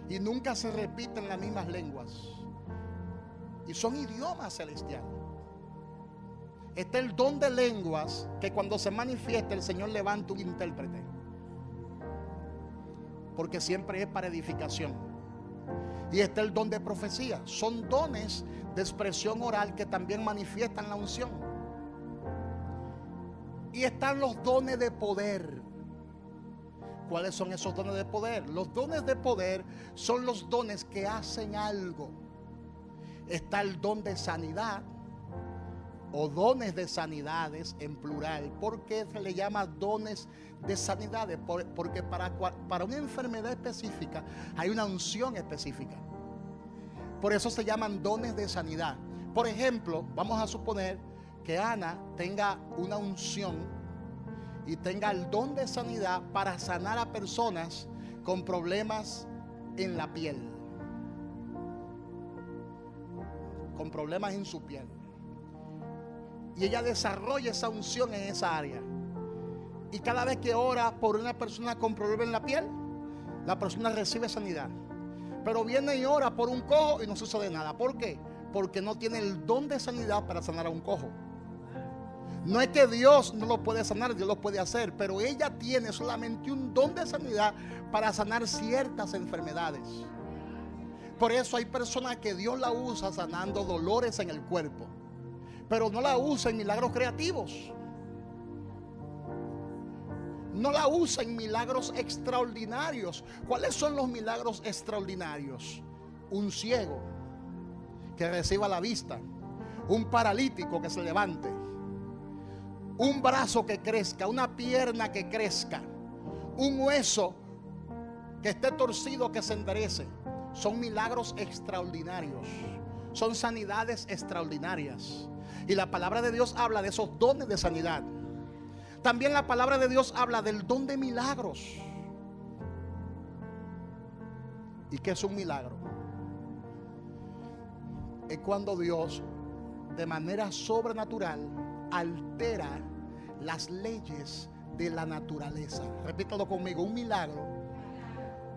y nunca se repiten las mismas lenguas, y son idiomas celestiales. Está el don de lenguas, que cuando se manifiesta el Señor levanta un intérprete, porque siempre es para edificación. Y está el don de profecía. Son dones de expresión oral que también manifiestan la unción. Y están los dones de poder. ¿Cuáles son esos dones de poder? Los dones de poder son los dones que hacen algo. Está el don de sanidad, o dones de sanidades en plural. ¿Por qué se le llama dones de sanidades? Porque para una enfermedad específica hay una unción específica. Por eso se llaman dones de sanidad. Por ejemplo, vamos a suponer que Ana tenga una unción y tenga el don de sanidad para sanar a personas con problemas en la piel, con problemas en su piel. Y ella desarrolla esa unción en esa área. Y cada vez que ora por una persona con problemas en la piel, la persona recibe sanidad. Pero viene y ora por un cojo y no sucede nada. ¿Por qué? Porque no tiene el don de sanidad para sanar a un cojo. No es que Dios no lo puede sanar, Dios lo puede hacer, pero ella tiene solamente un don de sanidad para sanar ciertas enfermedades. Por eso hay personas que Dios la usa sanando dolores en el cuerpo, pero no la usa en milagros creativos. No la usa en milagros extraordinarios. ¿Cuáles son los milagros extraordinarios? Un ciego que reciba la vista, un paralítico que se levante, un brazo que crezca, una pierna que crezca, un hueso que esté torcido que se enderece. Son milagros extraordinarios, son sanidades extraordinarias. Y la palabra de Dios habla de esos dones de sanidad. También la palabra de Dios habla del don de milagros. ¿Y qué es un milagro? Es cuando Dios, de manera sobrenatural, altera las leyes de la naturaleza. Repítalo conmigo. Un milagro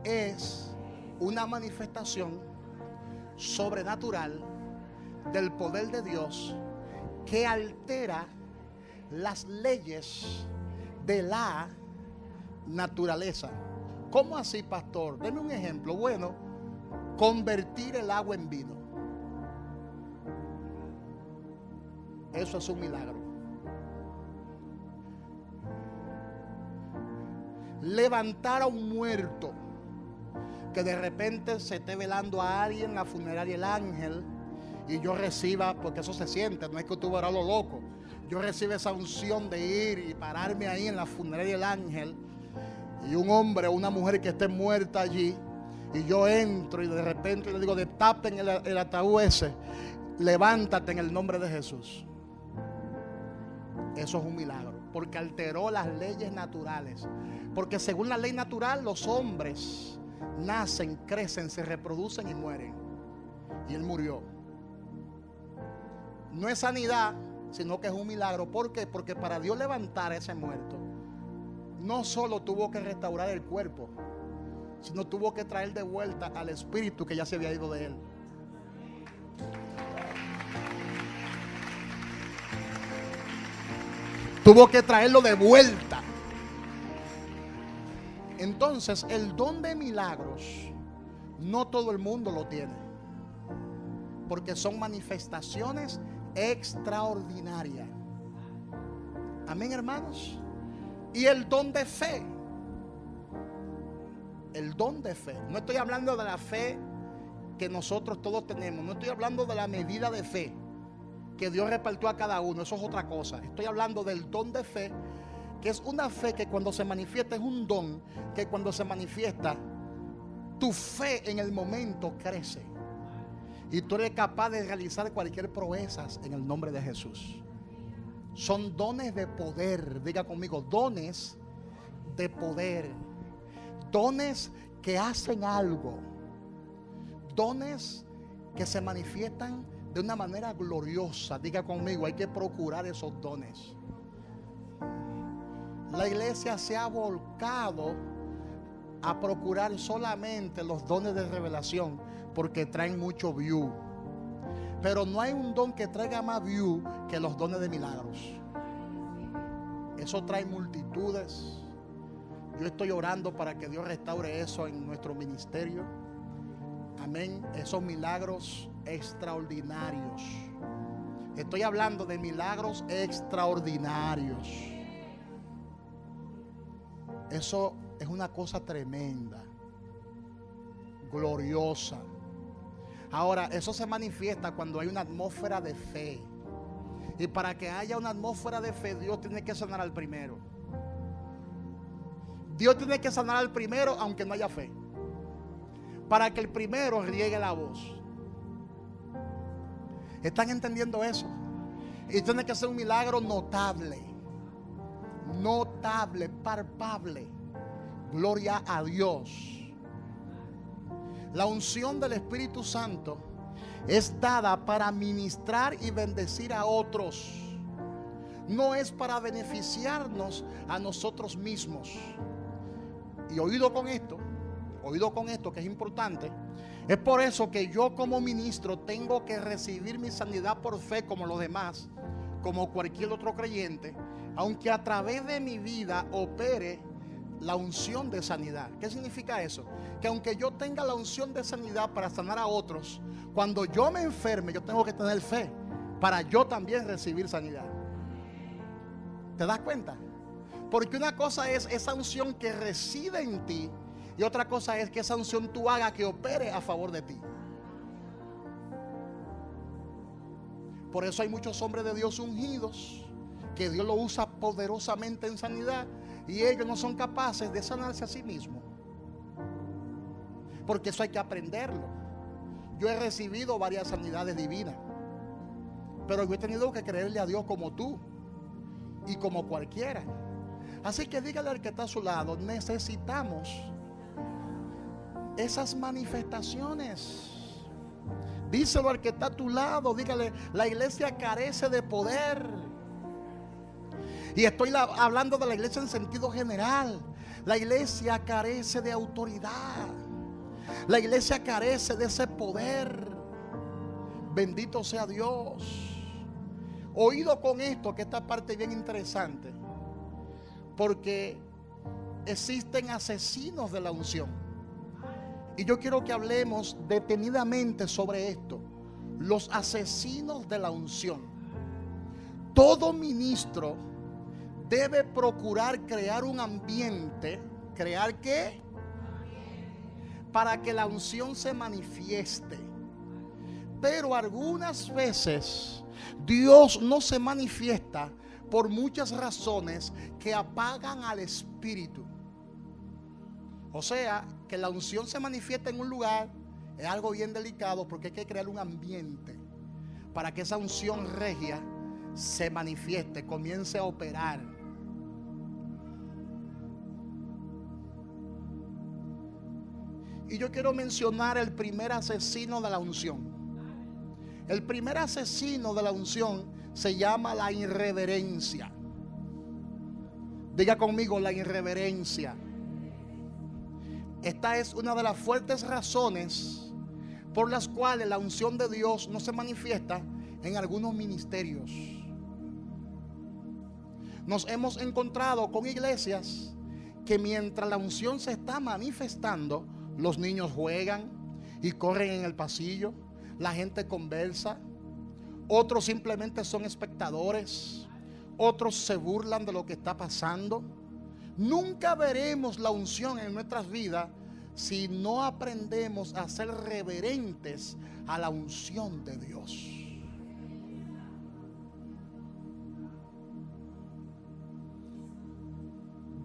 es una manifestación sobrenatural del poder de Dios que altera las leyes de la naturaleza. ¿Cómo así, pastor? Deme un ejemplo. Bueno, convertir el agua en vino. Eso es un milagro. Levantar a un muerto, que de repente se esté velando a alguien en la funeraria el ángel y yo reciba, porque eso se siente, no es que tú verás lo loco, yo recibo esa unción de ir y pararme ahí en la funeraria del ángel y un hombre o una mujer que esté muerta allí y yo entro y de repente le digo, destapen el ataúd ese, levántate en el nombre de Jesús. Eso es un milagro, porque alteró las leyes naturales. Porque según la ley natural, los hombres nacen, crecen, se reproducen y mueren. Y él murió. No es sanidad, sino que es un milagro. ¿Por qué? Porque para Dios levantar a ese muerto, no solo tuvo que restaurar el cuerpo, sino tuvo que traer de vuelta al espíritu que ya se había ido de él. Tuvo que traerlo de vuelta. Entonces, el don de milagros, no todo el mundo lo tiene, porque son manifestaciones extraordinarias. Amén, hermanos. Y el don de fe. El don de fe. No estoy hablando de la fe que nosotros todos tenemos. No estoy hablando de la medida de fe que Dios repartió a cada uno. Eso es otra cosa. Estoy hablando del don de fe, que es una fe que cuando se manifiesta es un don, que cuando se manifiesta tu fe en el momento crece y tú eres capaz de realizar cualquier proeza en el nombre de Jesús. Son dones de poder. Diga conmigo, dones de poder, dones que hacen algo, dones que se manifiestan de una manera gloriosa. Diga conmigo, hay que procurar esos dones. La iglesia se ha volcado a procurar solamente los dones de revelación porque traen mucho view. Pero no hay un don que traiga más view que los dones de milagros. Eso trae multitudes. Yo estoy orando para que Dios restaure eso en nuestro ministerio. Amén. Esos milagros extraordinarios. Estoy hablando de milagros extraordinarios. Eso es una cosa tremenda, gloriosa. Ahora, eso se manifiesta cuando hay una atmósfera de fe. Y para que haya una atmósfera de fe, Dios tiene que sanar al primero. Dios tiene que sanar al primero aunque no haya fe, para que el primero riegue la voz. ¿Están entendiendo eso? Y tiene que ser un milagro notable. Notable, palpable. Gloria a Dios. La unción del Espíritu Santo es dada para ministrar y bendecir a otros. No es para beneficiarnos a nosotros mismos. Y oído con esto que es importante. Es por eso que yo como ministro tengo que recibir mi sanidad por fe como los demás, como cualquier otro creyente, aunque a través de mi vida opere la unción de sanidad. ¿Qué significa eso? Que aunque yo tenga la unción de sanidad para sanar a otros, cuando yo me enferme, yo tengo que tener fe para yo también recibir sanidad. ¿Te das cuenta? Porque una cosa es esa unción que reside en ti y otra cosa es que esa unción tú hagas que opere a favor de ti. Por eso hay muchos hombres de Dios ungidos que Dios lo usa poderosamente en sanidad y ellos no son capaces de sanarse a sí mismos. Porque eso hay que aprenderlo. Yo he recibido varias sanidades divinas, pero yo he tenido que creerle a Dios como tú y como cualquiera. Así que dígale al que está a su lado, necesitamos esas manifestaciones. Díselo al que está a tu lado, dígale, la iglesia carece de poder. Y estoy hablando de la iglesia en sentido general. La iglesia carece de autoridad. La iglesia carece de ese poder. Bendito sea Dios. Oído con esto, que esta parte es bien interesante, porque existen asesinos de la unción. Y yo quiero que hablemos detenidamente sobre esto. Los asesinos de la unción. Todo ministro debe procurar crear un ambiente. ¿Crear qué? Para que la unción se manifieste. Pero algunas veces Dios no se manifiesta por muchas razones que apagan al espíritu. O sea, que la unción se manifiesta en un lugar es algo bien delicado, porque hay que crear un ambiente para que esa unción regia se manifieste, comience a operar. Y yo quiero mencionar el primer asesino de la unción. El primer asesino de la unción se llama la irreverencia. Diga conmigo, la irreverencia. Esta es una de las fuertes razones por las cuales la unción de Dios no se manifiesta en algunos ministerios. Nos hemos encontrado con iglesias que mientras la unción se está manifestando, los niños juegan y corren en el pasillo, la gente conversa, otros simplemente son espectadores, otros se burlan de lo que está pasando. Nunca veremos la unción en nuestras vidas si no aprendemos a ser reverentes a la unción de Dios.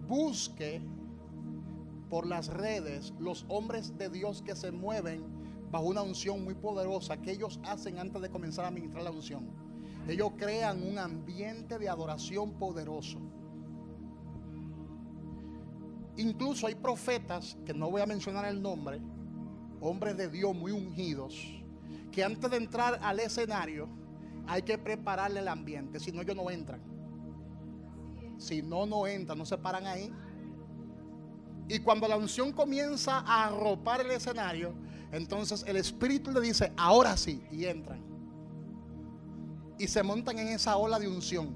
Busque por las redes los hombres de Dios que se mueven bajo una unción muy poderosa que ellos hacen antes de comenzar a ministrar la unción. Ellos crean un ambiente de adoración poderoso. Incluso hay profetas, que no voy a mencionar el nombre, hombres de Dios muy ungidos, que antes de entrar al escenario hay que prepararle el ambiente, si no ellos no entran. Si no, no entran, no se paran ahí. Y cuando la unción comienza a arropar el escenario, entonces el Espíritu le dice, ahora sí, y entran. Y se montan en esa ola de unción.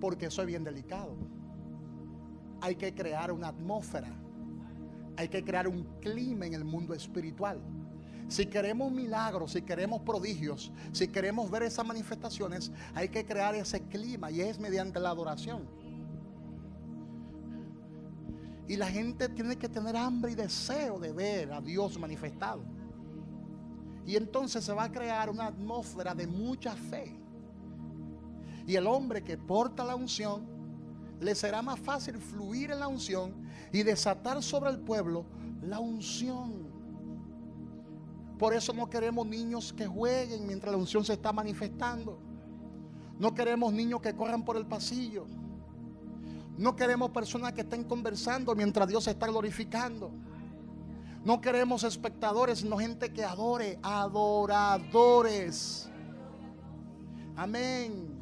Porque eso es bien delicado. Hay que crear una atmósfera. Hay que crear un clima en el mundo espiritual. Si queremos milagros, si queremos prodigios, si queremos ver esas manifestaciones, hay que crear ese clima, y es mediante la adoración. Y la gente tiene que tener hambre y deseo de ver a Dios manifestado. Y entonces se va a crear una atmósfera de mucha fe. Y el hombre que porta la unción, le será más fácil fluir en la unción y desatar sobre el pueblo la unción. Por eso no queremos niños que jueguen mientras la unción se está manifestando. No queremos niños que corran por el pasillo. No queremos personas que estén conversando mientras Dios se está glorificando. No queremos espectadores, sino gente que adore, adoradores. Amén.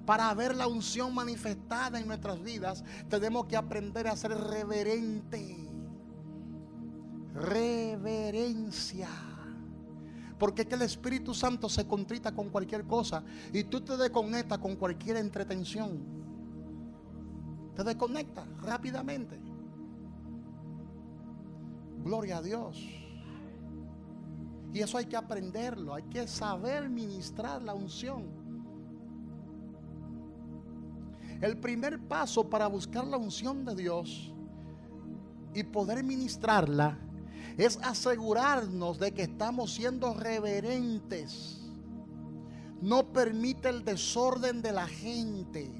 Para ver la unción manifestada en nuestras vidas, tenemos que aprender a ser reverente. Reverencia. Porque es que el Espíritu Santo se contrita con cualquier cosa y tú te desconectas con cualquier entretención. Te desconectas rápidamente. Gloria a Dios. Y eso hay que aprenderlo. Hay que saber ministrar la unción. El primer paso para buscar la unción de Dios y poder ministrarla es asegurarnos de que estamos siendo reverentes. No permite el desorden de la gente.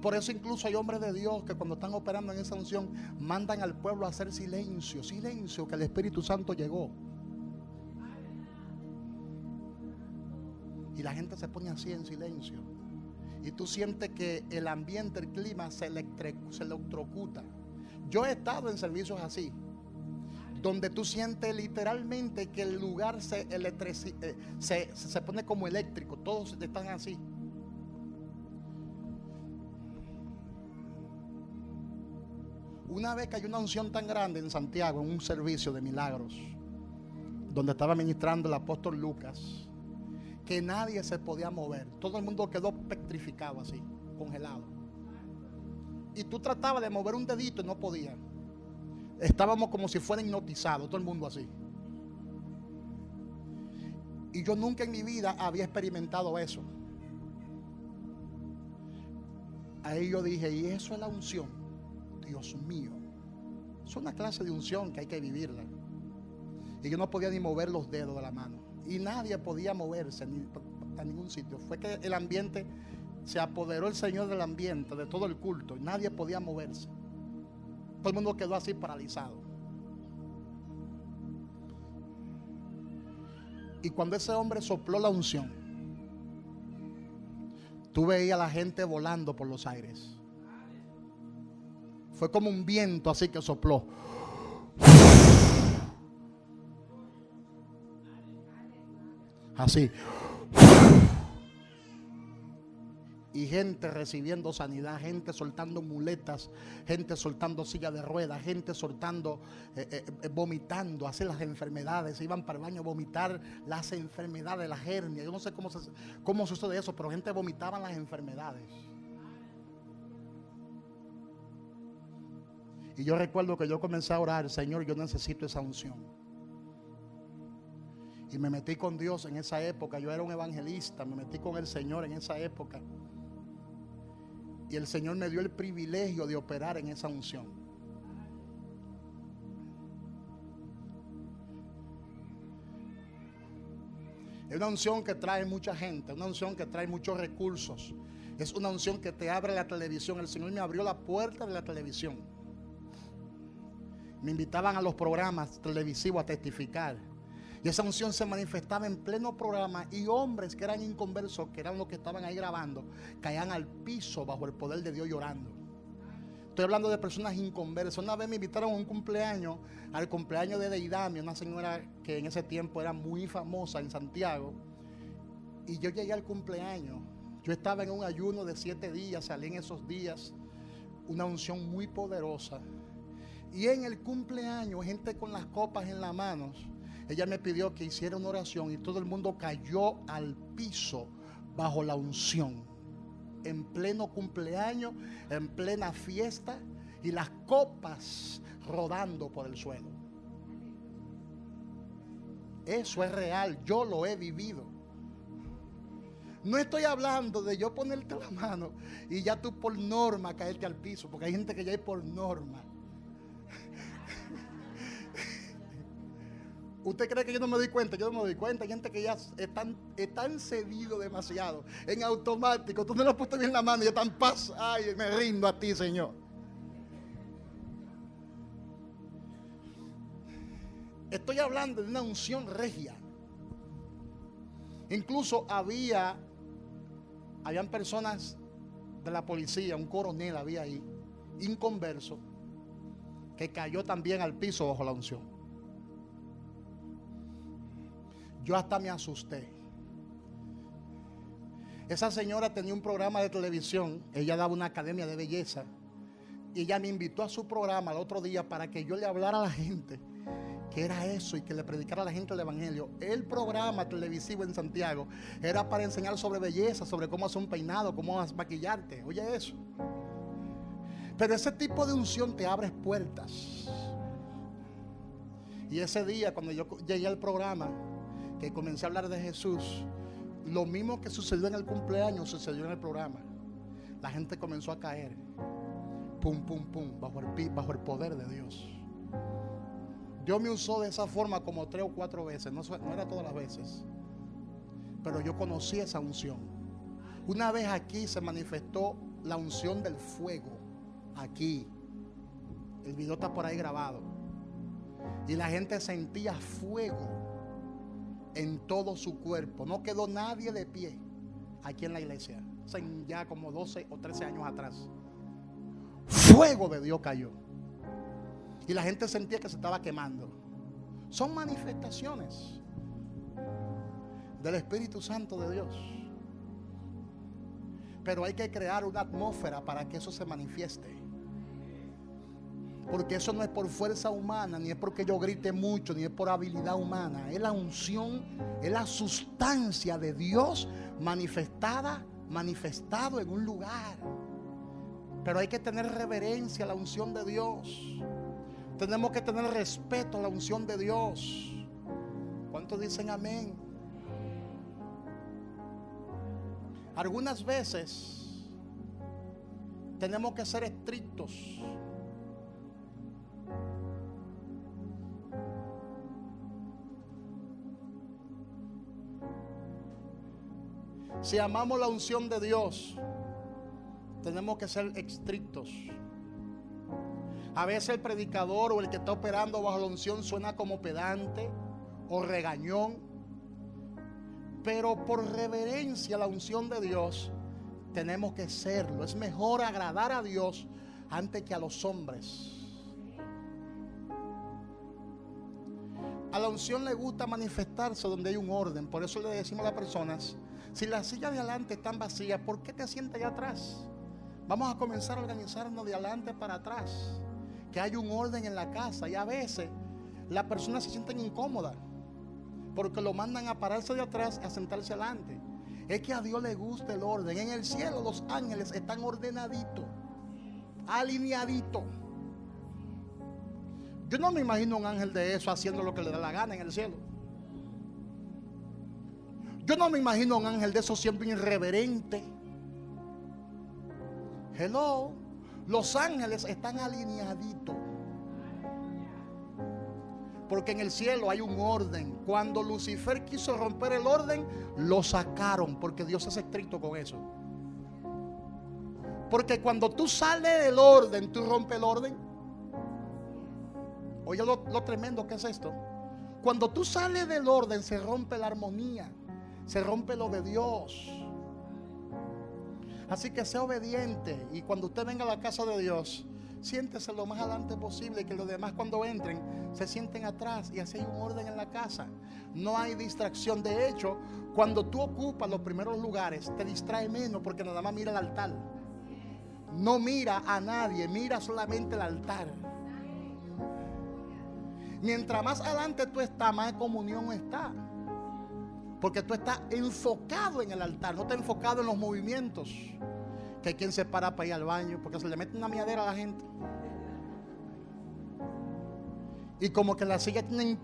Por eso incluso hay hombres de Dios que cuando están operando en esa unción mandan al pueblo a hacer silencio. Silencio, que el Espíritu Santo llegó. Y la gente se pone así en silencio. Y tú sientes que el ambiente, el clima se electrocuta. Yo he estado en servicios así. donde tú sientes literalmente que el lugar se pone como eléctrico, todos están así. Una vez que hay una unción tan grande en Santiago, en un servicio de milagros, donde estaba ministrando el apóstol Lucas, que nadie se podía mover, todo el mundo quedó petrificado así, congelado. Y tú tratabas de mover un dedito y no podías. Estábamos como si fuera hipnotizados, todo el mundo así. Y yo nunca en mi vida había experimentado eso. Ahí yo dije, y eso es la unción. Dios mío, es una clase de unción que hay que vivirla. Y yo no podía ni mover los dedos de la mano. Y nadie podía moverse ni a ningún sitio. Fue que el ambiente, se apoderó el Señor del ambiente, de todo el culto. Y nadie podía moverse. Todo el mundo quedó así paralizado. Y cuando ese hombre sopló la unción, tú veías a la gente volando por los aires. Fue como un viento así que sopló. Así. Y gente recibiendo sanidad, gente soltando muletas, gente soltando silla de ruedas, gente soltando, vomitando, así las enfermedades. Se iban para el baño a vomitar las enfermedades, las hernias. Yo no sé cómo sucede eso, pero gente vomitaba las enfermedades. Y yo recuerdo que yo comencé a orar, Señor, yo necesito esa unción. Y me metí con Dios en esa época. Yo era un evangelista, me metí con el Señor en esa época. Y el Señor me dio el privilegio de operar en esa unción. Es una unción que trae mucha gente, una unción que trae muchos recursos. Es una unción que te abre la televisión. El Señor me abrió la puerta de la televisión. Me invitaban a los programas televisivos a testificar. Y esa unción se manifestaba en pleno programa. Y hombres que eran inconversos, que eran los que estaban ahí grabando, caían al piso bajo el poder de Dios llorando. Estoy hablando de personas inconversas. Una vez me invitaron a un cumpleaños, al cumpleaños de Deidami, una señora que en ese tiempo era muy famosa en Santiago. Y yo llegué al cumpleaños. Yo estaba en un ayuno de 7 días, salí en esos días. Una unción muy poderosa. Y en el cumpleaños, gente con las copas en las manos, ella me pidió que hiciera una oración y todo el mundo cayó al piso bajo la unción. En pleno cumpleaños, en plena fiesta, y las copas rodando por el suelo. Eso es real, yo lo he vivido. No estoy hablando de yo ponerte la mano y ya tú por norma caerte al piso, porque hay gente que ya es por norma. ¿Usted cree que yo no me doy cuenta? Yo no me doy cuenta. Hay gente que ya están cedido demasiado. En automático. Tú no le has puesto bien la mano y ya están paz. Ay, me rindo a ti, Señor. Estoy hablando de una unción regia. Incluso habían personas de la policía, un coronel había ahí, inconverso, que cayó también al piso bajo la unción. Yo hasta me asusté. Esa señora tenía un programa de televisión. Ella daba una academia de belleza. Y ella me invitó a su programa el otro día para que yo le hablara a la gente qué era eso y que le predicara a la gente el evangelio. El programa televisivo en Santiago era para enseñar sobre belleza, sobre cómo hacer un peinado, cómo maquillarte. Oye eso. Pero ese tipo de unción te abre puertas. Y ese día cuando yo llegué al programa, que comencé a hablar de Jesús, lo mismo que sucedió en el cumpleaños sucedió en el programa. La gente comenzó a caer, pum, pum, pum, bajo el poder de Dios. Dios me usó de esa forma como 3 o 4 veces, no era todas las veces, pero yo conocí esa unción. Una vez aquí se manifestó la unción del fuego, aquí, el video está por ahí grabado, y la gente sentía fuego en todo su cuerpo. No quedó nadie de pie aquí en la iglesia. Ya como 12 o 13 años atrás. Fuego de Dios cayó. Y la gente sentía que se estaba quemando. Son manifestaciones del Espíritu Santo de Dios. Pero hay que crear una atmósfera para que eso se manifieste. Porque eso no es por fuerza humana, ni es porque yo grite mucho, ni es por habilidad humana. Es la unción, es la sustancia de Dios manifestado en un lugar. Pero hay que tener reverencia a la unción de Dios. Tenemos que tener respeto a la unción de Dios. ¿Cuántos dicen amén? Algunas veces tenemos que ser estrictos. Si amamos la unción de Dios, tenemos que ser estrictos. A veces el predicador o el que está operando bajo la unción suena como pedante o regañón, pero por reverencia a la unción de Dios tenemos que serlo. Es mejor agradar a Dios antes que a los hombres. A la unción le gusta manifestarse donde hay un orden. Por eso le decimos a las personas: si las sillas de adelante están vacías, ¿por qué te sientas allá atrás? Vamos a comenzar a organizarnos de adelante para atrás. Que hay un orden en la casa. Y a veces las personas se sienten incómodas porque lo mandan a pararse de atrás, a sentarse adelante. Es que a Dios le gusta el orden. En el cielo los ángeles están ordenaditos, alineaditos. Yo no me imagino un ángel de eso haciendo lo que le da la gana en el cielo. Yo no me imagino un ángel de eso siendo irreverente. Hello. Los ángeles están alineaditos. Porque en el cielo hay un orden. Cuando Lucifer quiso romper el orden, lo sacaron, porque Dios es estricto con eso. Porque cuando tú sales del orden, tú rompes el orden. Oye lo tremendo que es esto. Cuando tú sales del orden, se rompe la armonía, se rompe lo de Dios. Así que sea obediente, y cuando usted venga a la casa de Dios, siéntese lo más adelante posible, que los demás cuando entren se sienten atrás, y así hay un orden en la casa. No hay distracción. De hecho, cuando tú ocupas los primeros lugares, te distrae menos, porque nada más mira el altar. No mira a nadie, mira solamente el altar. Mientras más adelante tú estás, más comunión está. Porque tú estás enfocado en el altar, no estás enfocado en los movimientos. Que hay quien se para para ir al baño, porque se le mete una miadera a la gente. Y como que las sillas tienen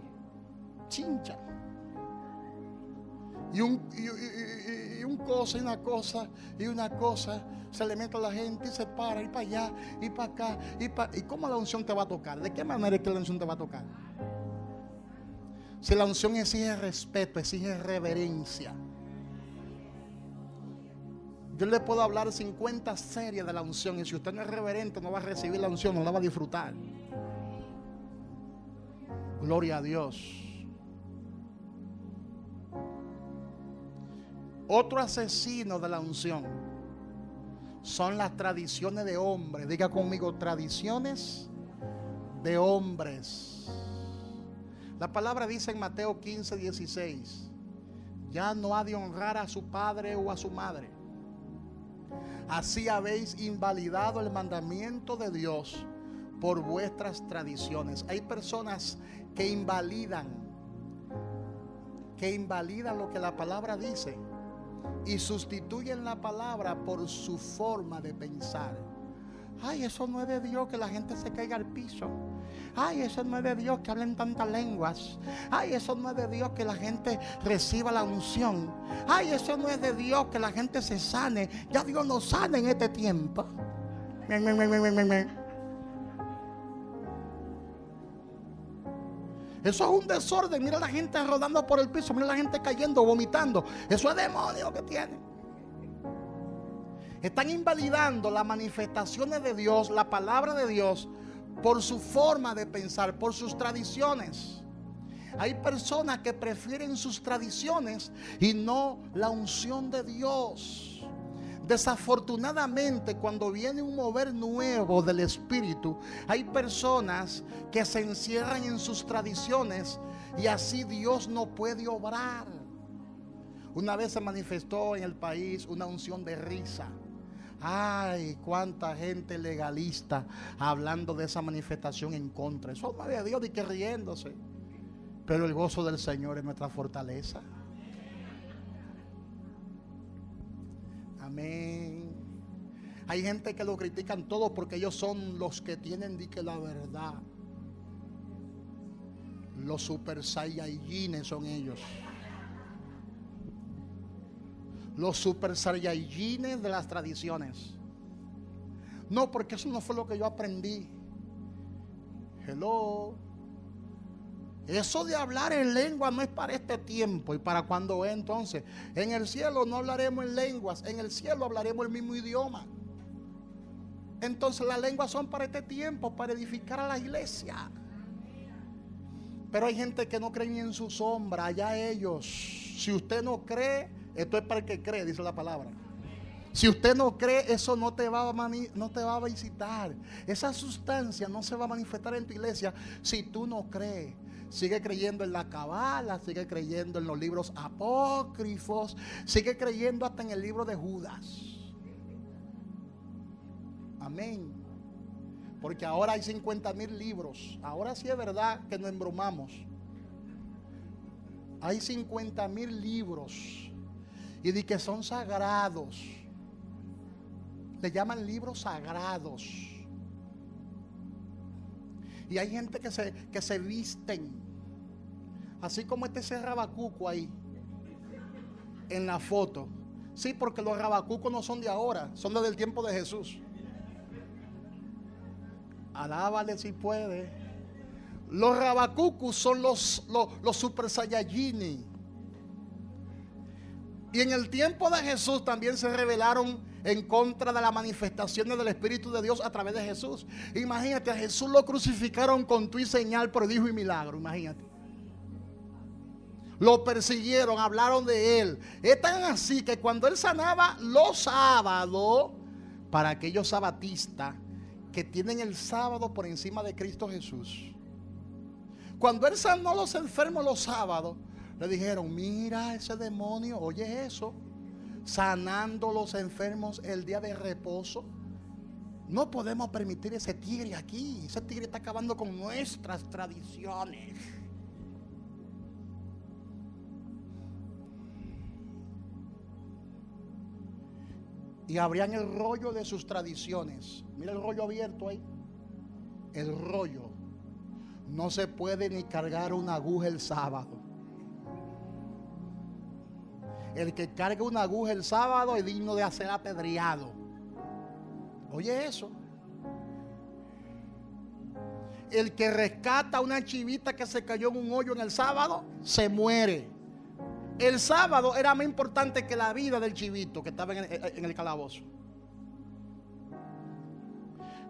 chincha. Y un cosa y una cosa y una cosa se le mete a la gente y se para, y para allá y para acá. ¿Y cómo la unción te va a tocar? ¿De qué manera es que la unción te va a tocar? Si la unción exige respeto, exige reverencia. Yo le puedo hablar 50 series de la unción, y si usted no es reverente, no va a recibir la unción, no la va a disfrutar. Gloria a Dios. Otro asesino de la unción son las tradiciones de hombres. Diga conmigo: tradiciones de hombres. La palabra dice en Mateo 15:16: ya no ha de honrar a su padre o a su madre. Así habéis invalidado el mandamiento de Dios por vuestras tradiciones. Hay personas que invalidan lo que la palabra dice y sustituyen la palabra por su forma de pensar. Ay, eso no es de Dios que la gente se caiga al piso. Ay, eso no es de Dios que hablen tantas lenguas. Ay, eso no es de Dios que la gente reciba la unción. Ay, eso no es de Dios que la gente se sane. Ya Dios no sana en este tiempo. Eso es un desorden. Mira la gente rodando por el piso. Mira la gente cayendo, vomitando. Eso es demonio que tiene. Están invalidando las manifestaciones de Dios, la palabra de Dios, por su forma de pensar, por sus tradiciones. Hay personas que prefieren sus tradiciones y no la unción de Dios. Desafortunadamente, cuando viene un mover nuevo del Espíritu, hay personas que se encierran en sus tradiciones Y así Dios no puede obrar. Una vez se manifestó en el país una unción de risa. Ay, cuánta gente legalista hablando de esa manifestación en contra. Eso no es de Dios, ni que riéndose. Pero el gozo del Señor es nuestra fortaleza. Amén. Hay gente que lo critican todo porque ellos son los que tienen di que la verdad. Los super saiyajines son ellos. Los super saiyajines de las tradiciones. No, porque eso no fue lo que yo aprendí. Hello. Eso de hablar en lengua no es para este tiempo. ¿Y para cuándo es entonces? En el cielo no hablaremos en lenguas. En el cielo hablaremos el mismo idioma. Entonces las lenguas son para este tiempo, para edificar a la iglesia. Pero hay gente que no cree ni en su sombra. Allá ellos. Si usted no cree, esto es para el que cree, dice la palabra. Si usted no cree, eso no te va a visitar. Esa sustancia no se va a manifestar en tu iglesia si tú no crees. Sigue creyendo en la cabala, sigue creyendo en los libros apócrifos, sigue creyendo hasta en el libro de Judas. Amén. Porque ahora hay 50,000 libros. Ahora sí es verdad que nos embromamos. Hay 50,000 libros. Y de que son sagrados. Le llaman libros sagrados. Y hay gente que se visten. Así como ese rabacuco ahí. En la foto. Sí, porque los rabacucos no son de ahora. Son desde el tiempo de Jesús. Alábale si puede. Los rabacucos son los super saiyajines. Y en el tiempo de Jesús también se rebelaron en contra de las manifestaciones del Espíritu de Dios a través de Jesús. Imagínate, a Jesús lo crucificaron con tu y señal, prodigio y milagro. Imagínate. Lo persiguieron, hablaron de él. Es tan así que cuando él sanaba los sábados, para aquellos sabatistas que tienen el sábado por encima de Cristo Jesús, cuando él sanó a los enfermos los sábados, le dijeron: mira ese demonio, oye eso, sanando los enfermos el día de reposo. No podemos permitir ese tigre aquí. Ese tigre está acabando con nuestras tradiciones. Y abrían el rollo de sus tradiciones. Mira el rollo abierto ahí. El rollo. No se puede ni cargar una aguja el sábado. El que carga una aguja el sábado es digno de ser apedreado. Oye eso. El que rescata a una chivita que se cayó en un hoyo en el sábado, se muere. El sábado era más importante que la vida del chivito que estaba en el calabozo.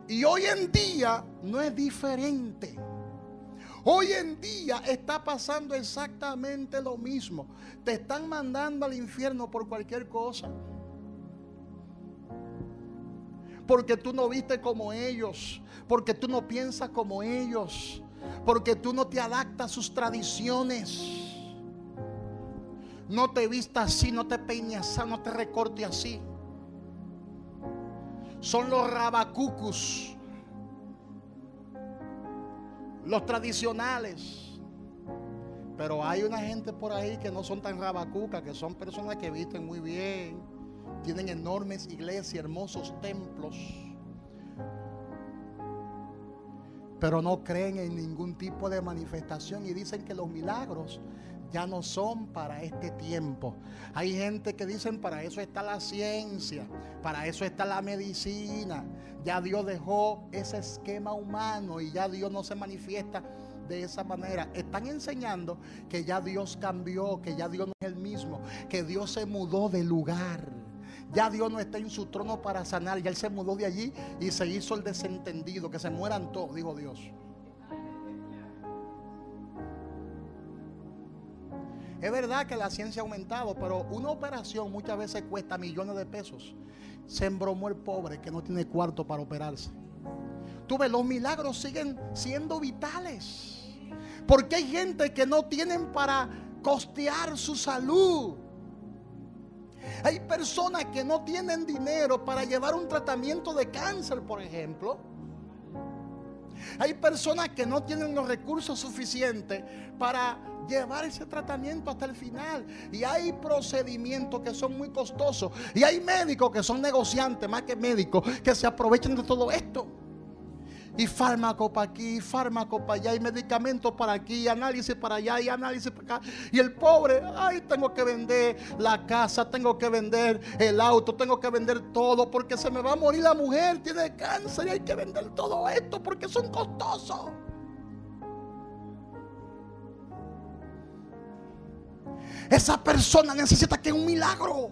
Y hoy en día no es diferente. Hoy en día está pasando exactamente lo mismo. Te están mandando al infierno por cualquier cosa. Porque tú no viste como ellos. Porque tú no piensas como ellos. Porque tú no te adaptas a sus tradiciones. No te vistas así, no te peines así, no te recortes así. Son los rabacucus. Los tradicionales. Pero hay una gente por ahí que no son tan rabacucas, que son personas que visten muy bien, tienen enormes iglesias, hermosos templos, pero no creen en ningún tipo de manifestación y dicen que los milagros ya no son para este tiempo. Hay gente que dicen: para eso está la ciencia, para eso está la medicina. Ya Dios dejó ese esquema humano y ya Dios no se manifiesta de esa manera. Están enseñando que ya Dios cambió, que ya Dios no es el mismo, que Dios se mudó de lugar. Ya Dios no está en su trono para sanar, ya Él se mudó de allí y se hizo el desentendido, que se mueran todos, dijo Dios. Es verdad que la ciencia ha aumentado, pero una operación muchas veces cuesta millones de pesos. Se embromó el pobre que no tiene cuarto para operarse. Tú ves, los milagros siguen siendo vitales. Porque hay gente que no tienen para costear su salud. Hay personas que no tienen dinero para llevar un tratamiento de cáncer, por ejemplo. Hay personas que no tienen los recursos suficientes para llevar ese tratamiento hasta el final. Y hay procedimientos que son muy costosos. Y hay médicos que son negociantes, más que médicos, que se aprovechan de todo esto. Y fármaco para aquí, fármaco para allá, y medicamentos para aquí, análisis para allá, y análisis para acá. Y el pobre, ay, tengo que vender la casa, tengo que vender el auto, tengo que vender todo, porque se me va a morir la mujer, tiene cáncer y hay que vender todo esto porque son costosos. Esa persona necesita que un milagro.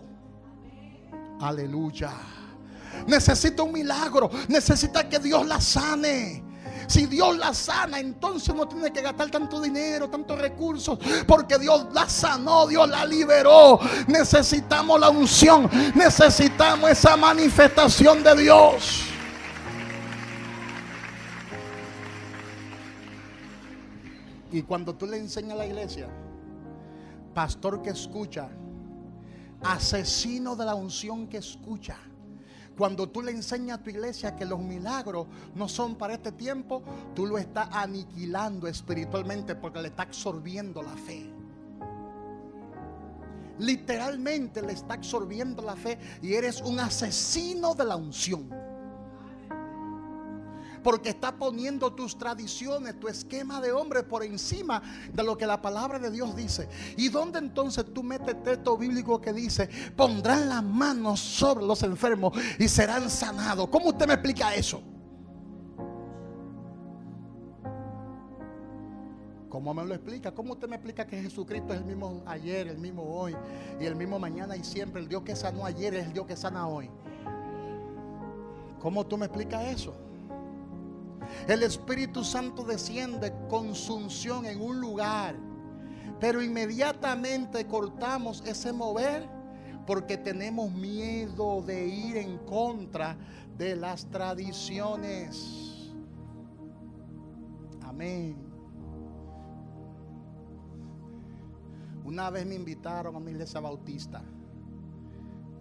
Aleluya. Necesita un milagro, necesita que Dios la sane. Si Dios la sana, entonces no tiene que gastar tanto dinero, tantos recursos, porque Dios la sanó, Dios la liberó. Necesitamos la unción, necesitamos esa manifestación de Dios. Y cuando tú le enseñas a la iglesia, pastor que escucha, asesino de la unción que escucha, cuando tú le enseñas a tu iglesia que los milagros no son para este tiempo, tú lo estás aniquilando espiritualmente, porque le está absorbiendo la fe. Literalmente le está absorbiendo la fe, y eres un asesino de la unción, porque está poniendo tus tradiciones, tu esquema de hombre por encima de lo que la palabra de Dios dice. ¿Y dónde entonces tú metes texto bíblico que dice: pondrán las manos sobre los enfermos y serán sanados? ¿Cómo usted me explica eso? ¿Cómo me lo explica? ¿Cómo usted me explica que Jesucristo es el mismo ayer, el mismo hoy y el mismo mañana y siempre? El Dios que sanó ayer es el Dios que sana hoy. ¿Cómo tú me explicas eso? El Espíritu Santo desciende con su unción en un lugar, pero inmediatamente cortamos ese mover porque tenemos miedo de ir en contra de las tradiciones. Amén. Una vez me invitaron a una iglesia bautista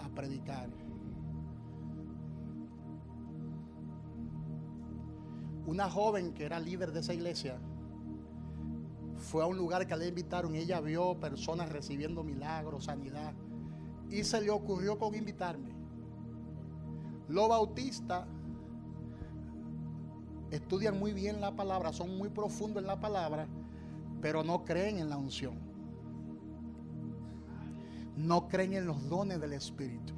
a predicar. Una joven que era líder de esa iglesia fue a un lugar que le invitaron y ella vio personas recibiendo milagros, sanidad, y se le ocurrió con invitarme. Los bautistas estudian muy bien la palabra, son muy profundos en la palabra, pero no creen en la unción, no creen en los dones del Espíritu.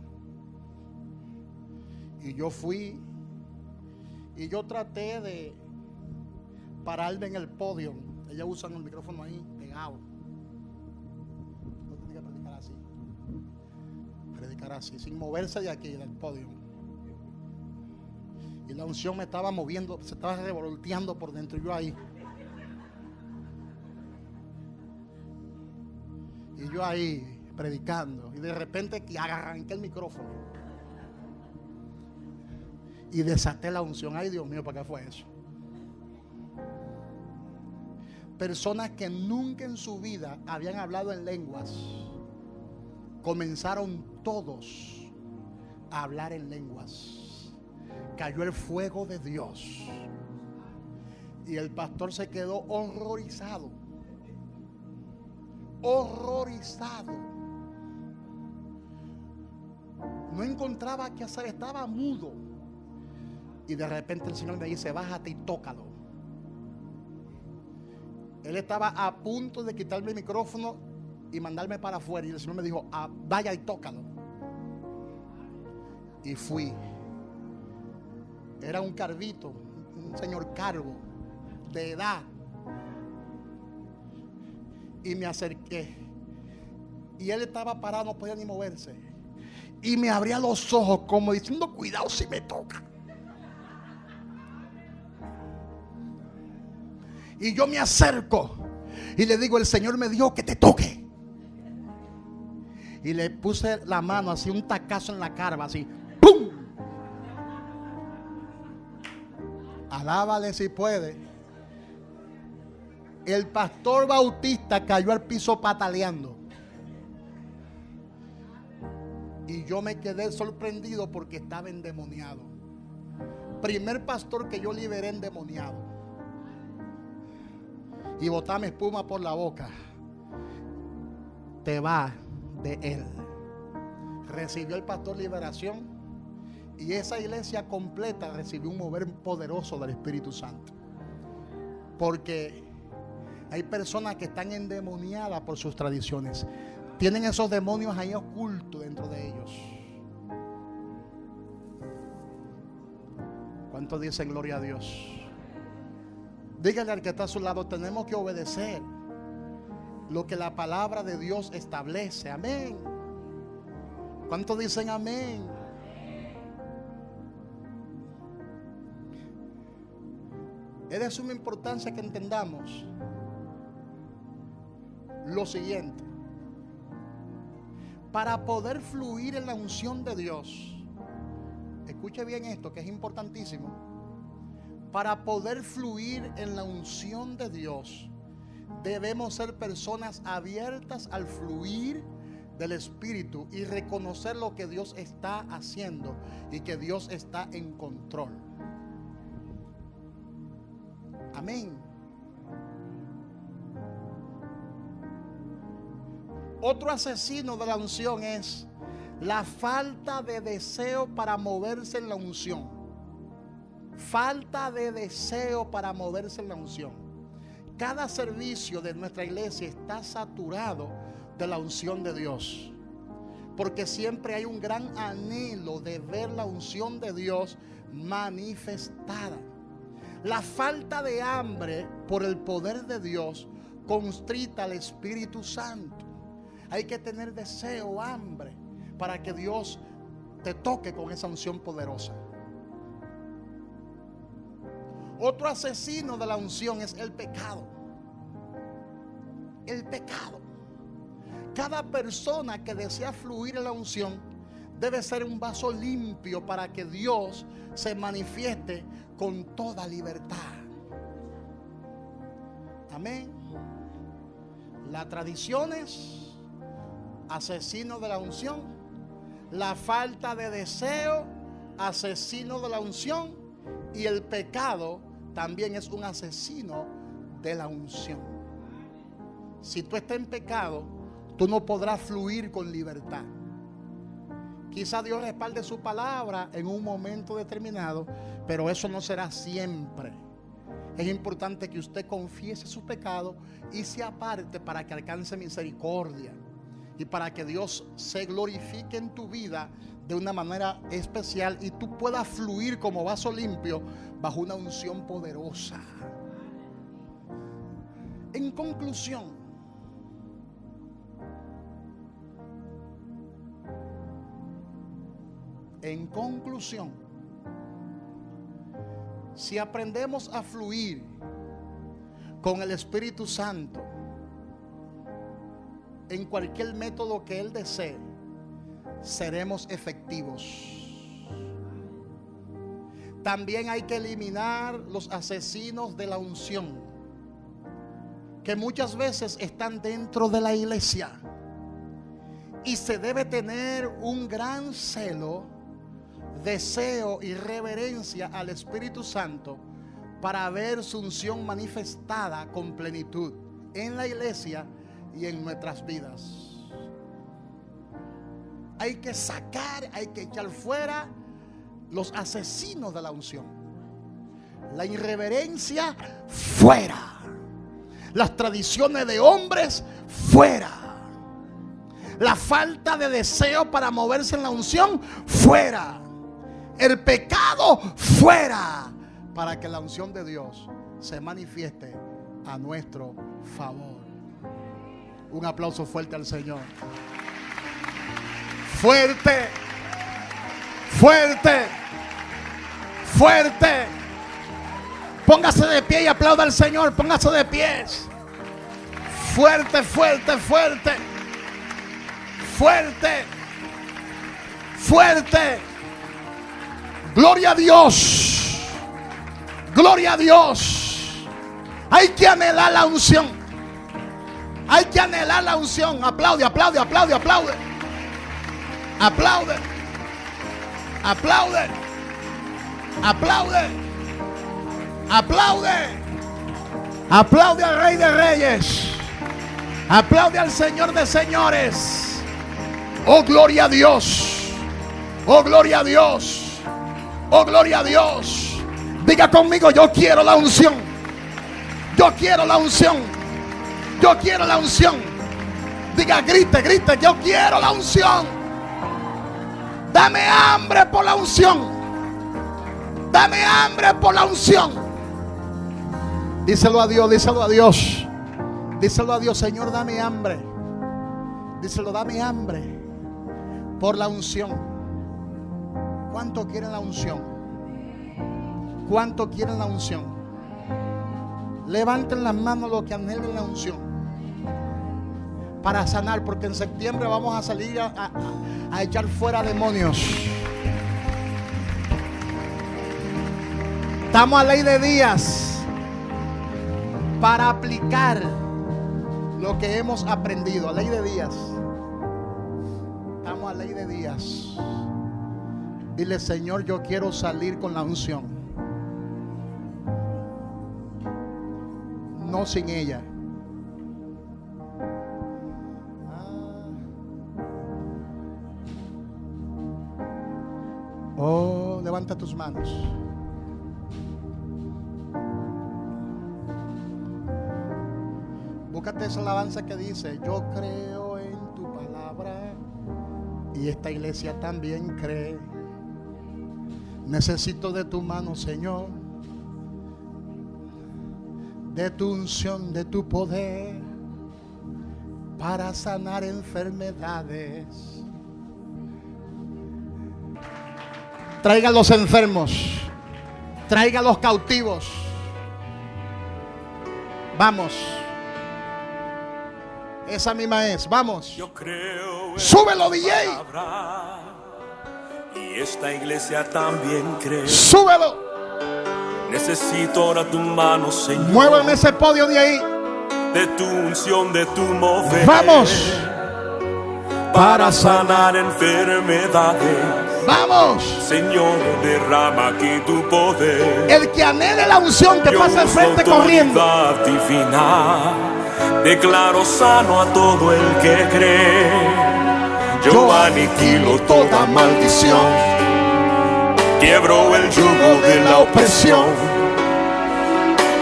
Y yo fui y yo traté de pararme en el podio. Ellos usan el micrófono ahí pegado. No tiene que predicar así. Predicar así, sin moverse de aquí, del podio. Y la unción me estaba moviendo, se estaba revolteando por dentro. Y yo ahí. Y yo ahí predicando. Y de repente que arranqué el micrófono y desaté la unción. Ay, Dios mío, ¿para qué fue eso? Personas que nunca en su vida habían hablado en lenguas, comenzaron todos a hablar en lenguas. Cayó el fuego de Dios y el pastor se quedó horrorizado. Horrorizado. No encontraba qué hacer, estaba mudo. Y de repente el Señor me dice: bájate y tócalo. Él estaba a punto de quitarme el micrófono y mandarme para afuera. Y el Señor me dijo: vaya y tócalo. Y fui. Era un carvito, un señor calvo, de edad. Y me acerqué. Y él estaba parado, no podía ni moverse. Y me abría los ojos como diciendo: cuidado si me toca. Y yo me acerco y le digo: el Señor me dijo que te toque. Y le puse la mano así, un tacazo en la cara, así, ¡pum! Alábale si puede. El pastor Bautista cayó al piso pataleando. Y yo me quedé sorprendido porque estaba endemoniado. Primer pastor que yo liberé endemoniado. Y botame espuma por la boca. Te va de él. Recibió el pastor liberación. Y esa iglesia completa recibió un mover poderoso del Espíritu Santo. Porque hay personas que están endemoniadas por sus tradiciones. Tienen esos demonios ahí ocultos dentro de ellos. ¿Cuántos dicen gloria a Dios? Dígale al que está a su lado, tenemos que obedecer lo que la palabra de Dios establece. Amén. ¿Cuántos dicen amén? Es de suma importancia que entendamos lo siguiente. Para poder fluir en la unción de Dios, escuche bien esto que es importantísimo. Para poder fluir en la unción de Dios, debemos ser personas abiertas al fluir del Espíritu y reconocer lo que Dios está haciendo y que Dios está en control. Amén. Otro asesino de la unción es la falta de deseo para moverse en la unción. Falta de deseo para moverse en la unción. Cada servicio de nuestra iglesia está saturado de la unción de Dios, porque siempre hay un gran anhelo de ver la unción de Dios manifestada. La falta de hambre por el poder de Dios constrita al Espíritu Santo. Hay que tener deseo, hambre, para que Dios te toque con esa unción poderosa. Otro asesino de la unción es el pecado. El pecado. Cada persona que desea fluir en la unción debe ser un vaso limpio para que Dios se manifieste con toda libertad. Amén. Las tradiciones, asesino de la unción. La falta de deseo, asesino de la unción. Y el pecado también es un asesino de la unción. Si tú estás en pecado, tú no podrás fluir con libertad. Quizá Dios respalde su palabra en un momento determinado, pero eso no será siempre. Es importante que usted confiese su pecado y se aparte para que alcance misericordia y para que Dios se glorifique en tu vida de una manera especial y tú puedas fluir como vaso limpio bajo una unción poderosa. En conclusión, si aprendemos a fluir con el Espíritu Santo en cualquier método que Él desee, seremos efectivos. También hay que eliminar los asesinos de la unción, que muchas veces están dentro de la iglesia, y se debe tener un gran celo, deseo y reverencia al Espíritu Santo para ver su unción manifestada con plenitud en la iglesia y en nuestras vidas. Hay que sacar, hay que echar fuera los asesinos de la unción. La irreverencia, fuera. Las tradiciones de hombres, fuera. La falta de deseo para moverse en la unción, fuera. El pecado, fuera. Para que la unción de Dios se manifieste a nuestro favor. Un aplauso fuerte al Señor. Fuerte, fuerte, fuerte. Póngase de pie y aplauda al Señor. Póngase de pies. Fuerte, fuerte, fuerte. Fuerte, fuerte. Gloria a Dios. Gloria a Dios. Hay que anhelar la unción. Hay que anhelar la unción. Aplaude, aplaude, aplaude, aplaude. Aplaude. Aplaude. Aplaude. Aplaude. Aplaude al Rey de Reyes. Aplaude al Señor de Señores. Oh, gloria a Dios. Oh, gloria a Dios. Oh, gloria a Dios. Diga conmigo: yo quiero la unción. Yo quiero la unción. Yo quiero la unción. Diga, grite, grite: yo quiero la unción. Dame hambre por la unción. Dame hambre por la unción. Díselo a Dios, díselo a Dios. Díselo a Dios: Señor, dame hambre. Díselo: dame hambre por la unción. ¿Cuánto quieren la unción? ¿Cuánto quieren la unción? Levanten las manos los que anhelen la unción para sanar, porque en septiembre vamos a salir a echar fuera demonios. Estamos a ley de días para aplicar lo que hemos aprendido. A ley de días. Estamos a ley de días. Dile: Señor, yo quiero salir con la unción, no sin ella. Oh, levanta tus manos. Búscate esa alabanza que dice: yo creo en tu palabra y esta iglesia también cree. Necesito de tu mano, Señor, de tu unción, de tu poder, para sanar enfermedades. Traiga a los enfermos, traiga a los cautivos. Vamos. Esa misma es, vamos. Yo creo en súbelo, tu DJ. palabra, y esta iglesia también cree. Súbelo. Necesito ahora tu mano, Señor. Muéveme ese podio de ahí. De tu unción, de tu mover. Vamos. Para sanar enfermedades. Vamos. Señor, derrama aquí tu poder. El que anhele la unción, que pase al frente corriendo. Autoridad divina, declaro sano a todo el que cree. Yo aniquilo toda maldición, quiebro el yugo de la opresión,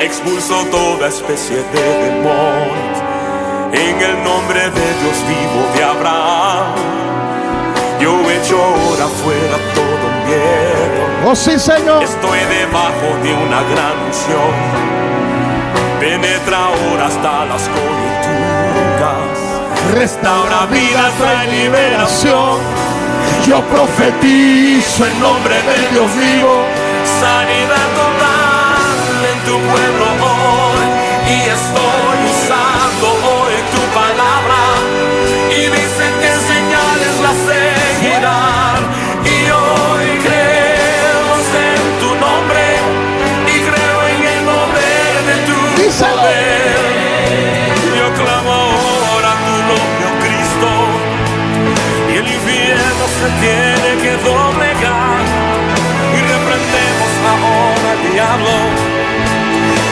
expulso toda especie de demonios. En el nombre de Dios vivo de Abraham, yo echo ahora fuera todo miedo. Oh sí, Señor. Estoy debajo de una gran unción, penetra ahora hasta las coyunturas, restaura vida, trae liberación. Yo profetizo en nombre de Dios vivo, sanidad total en tu pueblo hoy. Y estoy usando hoy tu palabra, y dicen que señales las seguirán. Y hoy creo en tu nombre, y creo en el mover de tu poder. Yo clamo ahora tu nombre, oh Cristo, y el infierno se tiene que doblegar, y reprendemos ahora al diablo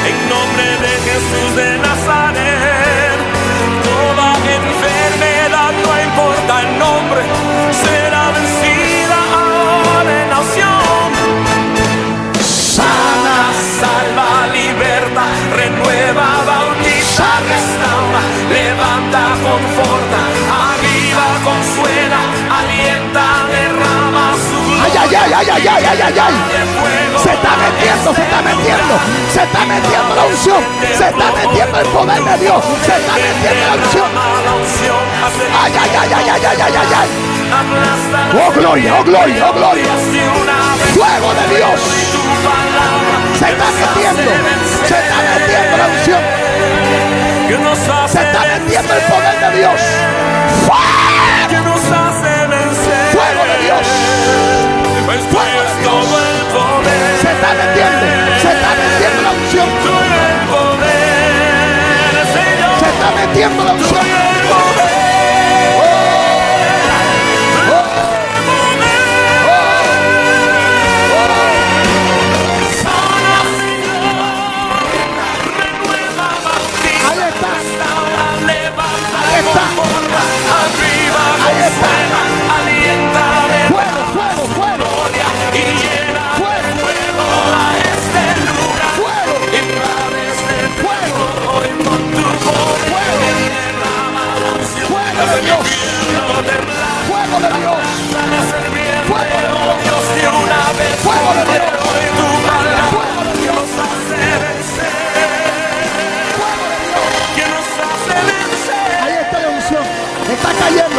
en nombre de Jesús de Nazaret. Toda enfermedad, no importa el nombre, será vencida ahora en la unción. Sana, salva, liberta, renueva, bautiza, restaura, levanta, conforta, aviva, consuela, alienta, derrama su gloria. Ay, ay, ay, ay, ay, ay, ay, ay, ay. Se está metiendo, se está metiendo, se está metiendo la unción, se está metiendo el poder de Dios, se está metiendo la unción. Ay, ay, ay, ay, ay, ay, ay, ay, ay. Oh gloria, oh gloria, oh gloria. Fuego de Dios. Se está metiendo la unción. Se está metiendo el poder de Dios. Fuego. Fuego de Dios. Fuego de Dios. Se está metiendo la unción. cayendo la unción.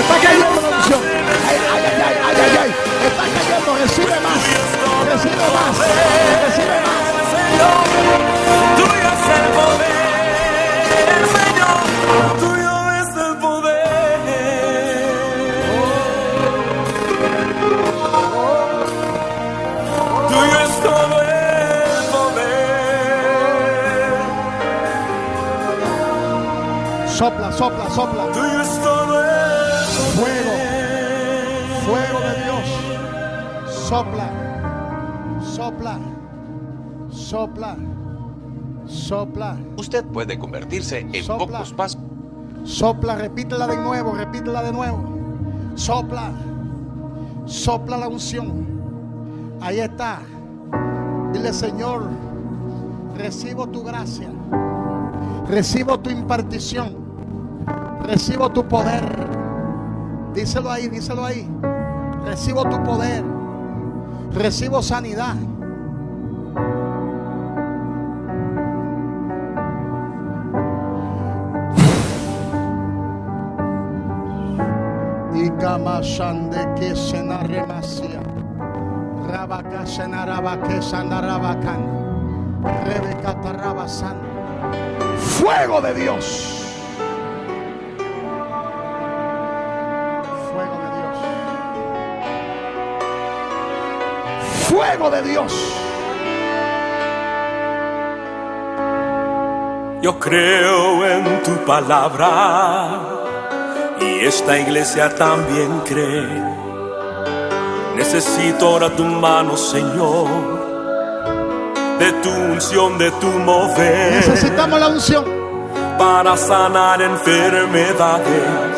Está cayendo la unción. Ay. Está cayendo, recibe más. Recibe más. Tuyo es el poder, Señor. Tuyo es el poder. Tuyo es todo el poder. Sopla. Tuyo es todo el Fuego de Dios. Sopla. Usted puede convertirse en Sopla. pocos pasos. Sopla, repítela de nuevo. Sopla la unción. Ahí está. Dile: Señor, recibo tu gracia, recibo tu impartición, recibo tu poder. Díselo ahí. Recibo tu poder, recibo sanidad. Ikamashande que senaremasia. Rabaka senarabake sanarabakan. Rebeca tarabasan. Fuego de Dios. Fuego de Dios. Yo creo en tu palabra y esta iglesia también cree. Necesito ahora tu mano, Señor, de tu unción, de tu mover. Necesitamos la unción para sanar enfermedades.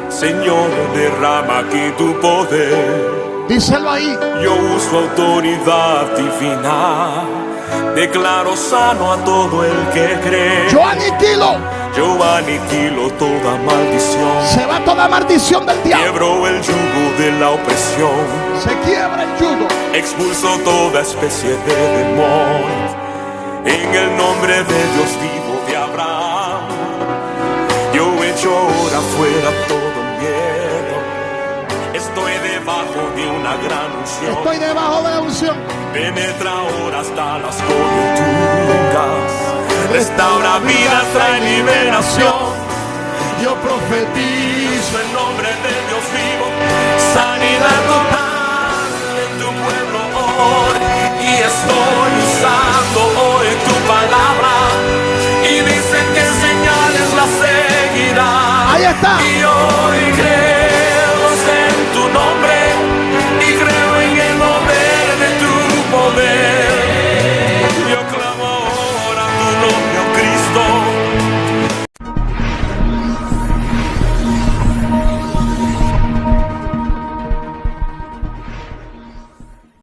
Señor, derrama aquí tu poder. Díselo ahí. Yo uso autoridad divina. Declaro sano a todo el que cree. Yo aniquilo toda maldición. Se va toda maldición del diablo. Quiebro el yugo de la opresión. Se quiebra el yugo. Expulso toda especie de demonios. En el nombre de Dios vivo de Abraham. Yo echo ahora fuera todo miedo. Estoy debajo de una gran unción. Estoy debajo de la unción. Penetra ahora hasta las coyunturas. Restaura vidas, trae liberación. Yo profetizo en nombre de Dios vivo. Sanidad total en tu pueblo hoy. Y estoy usando hoy tu palabra. Y dice que señales las seguirán. Ahí está. Y hoy creo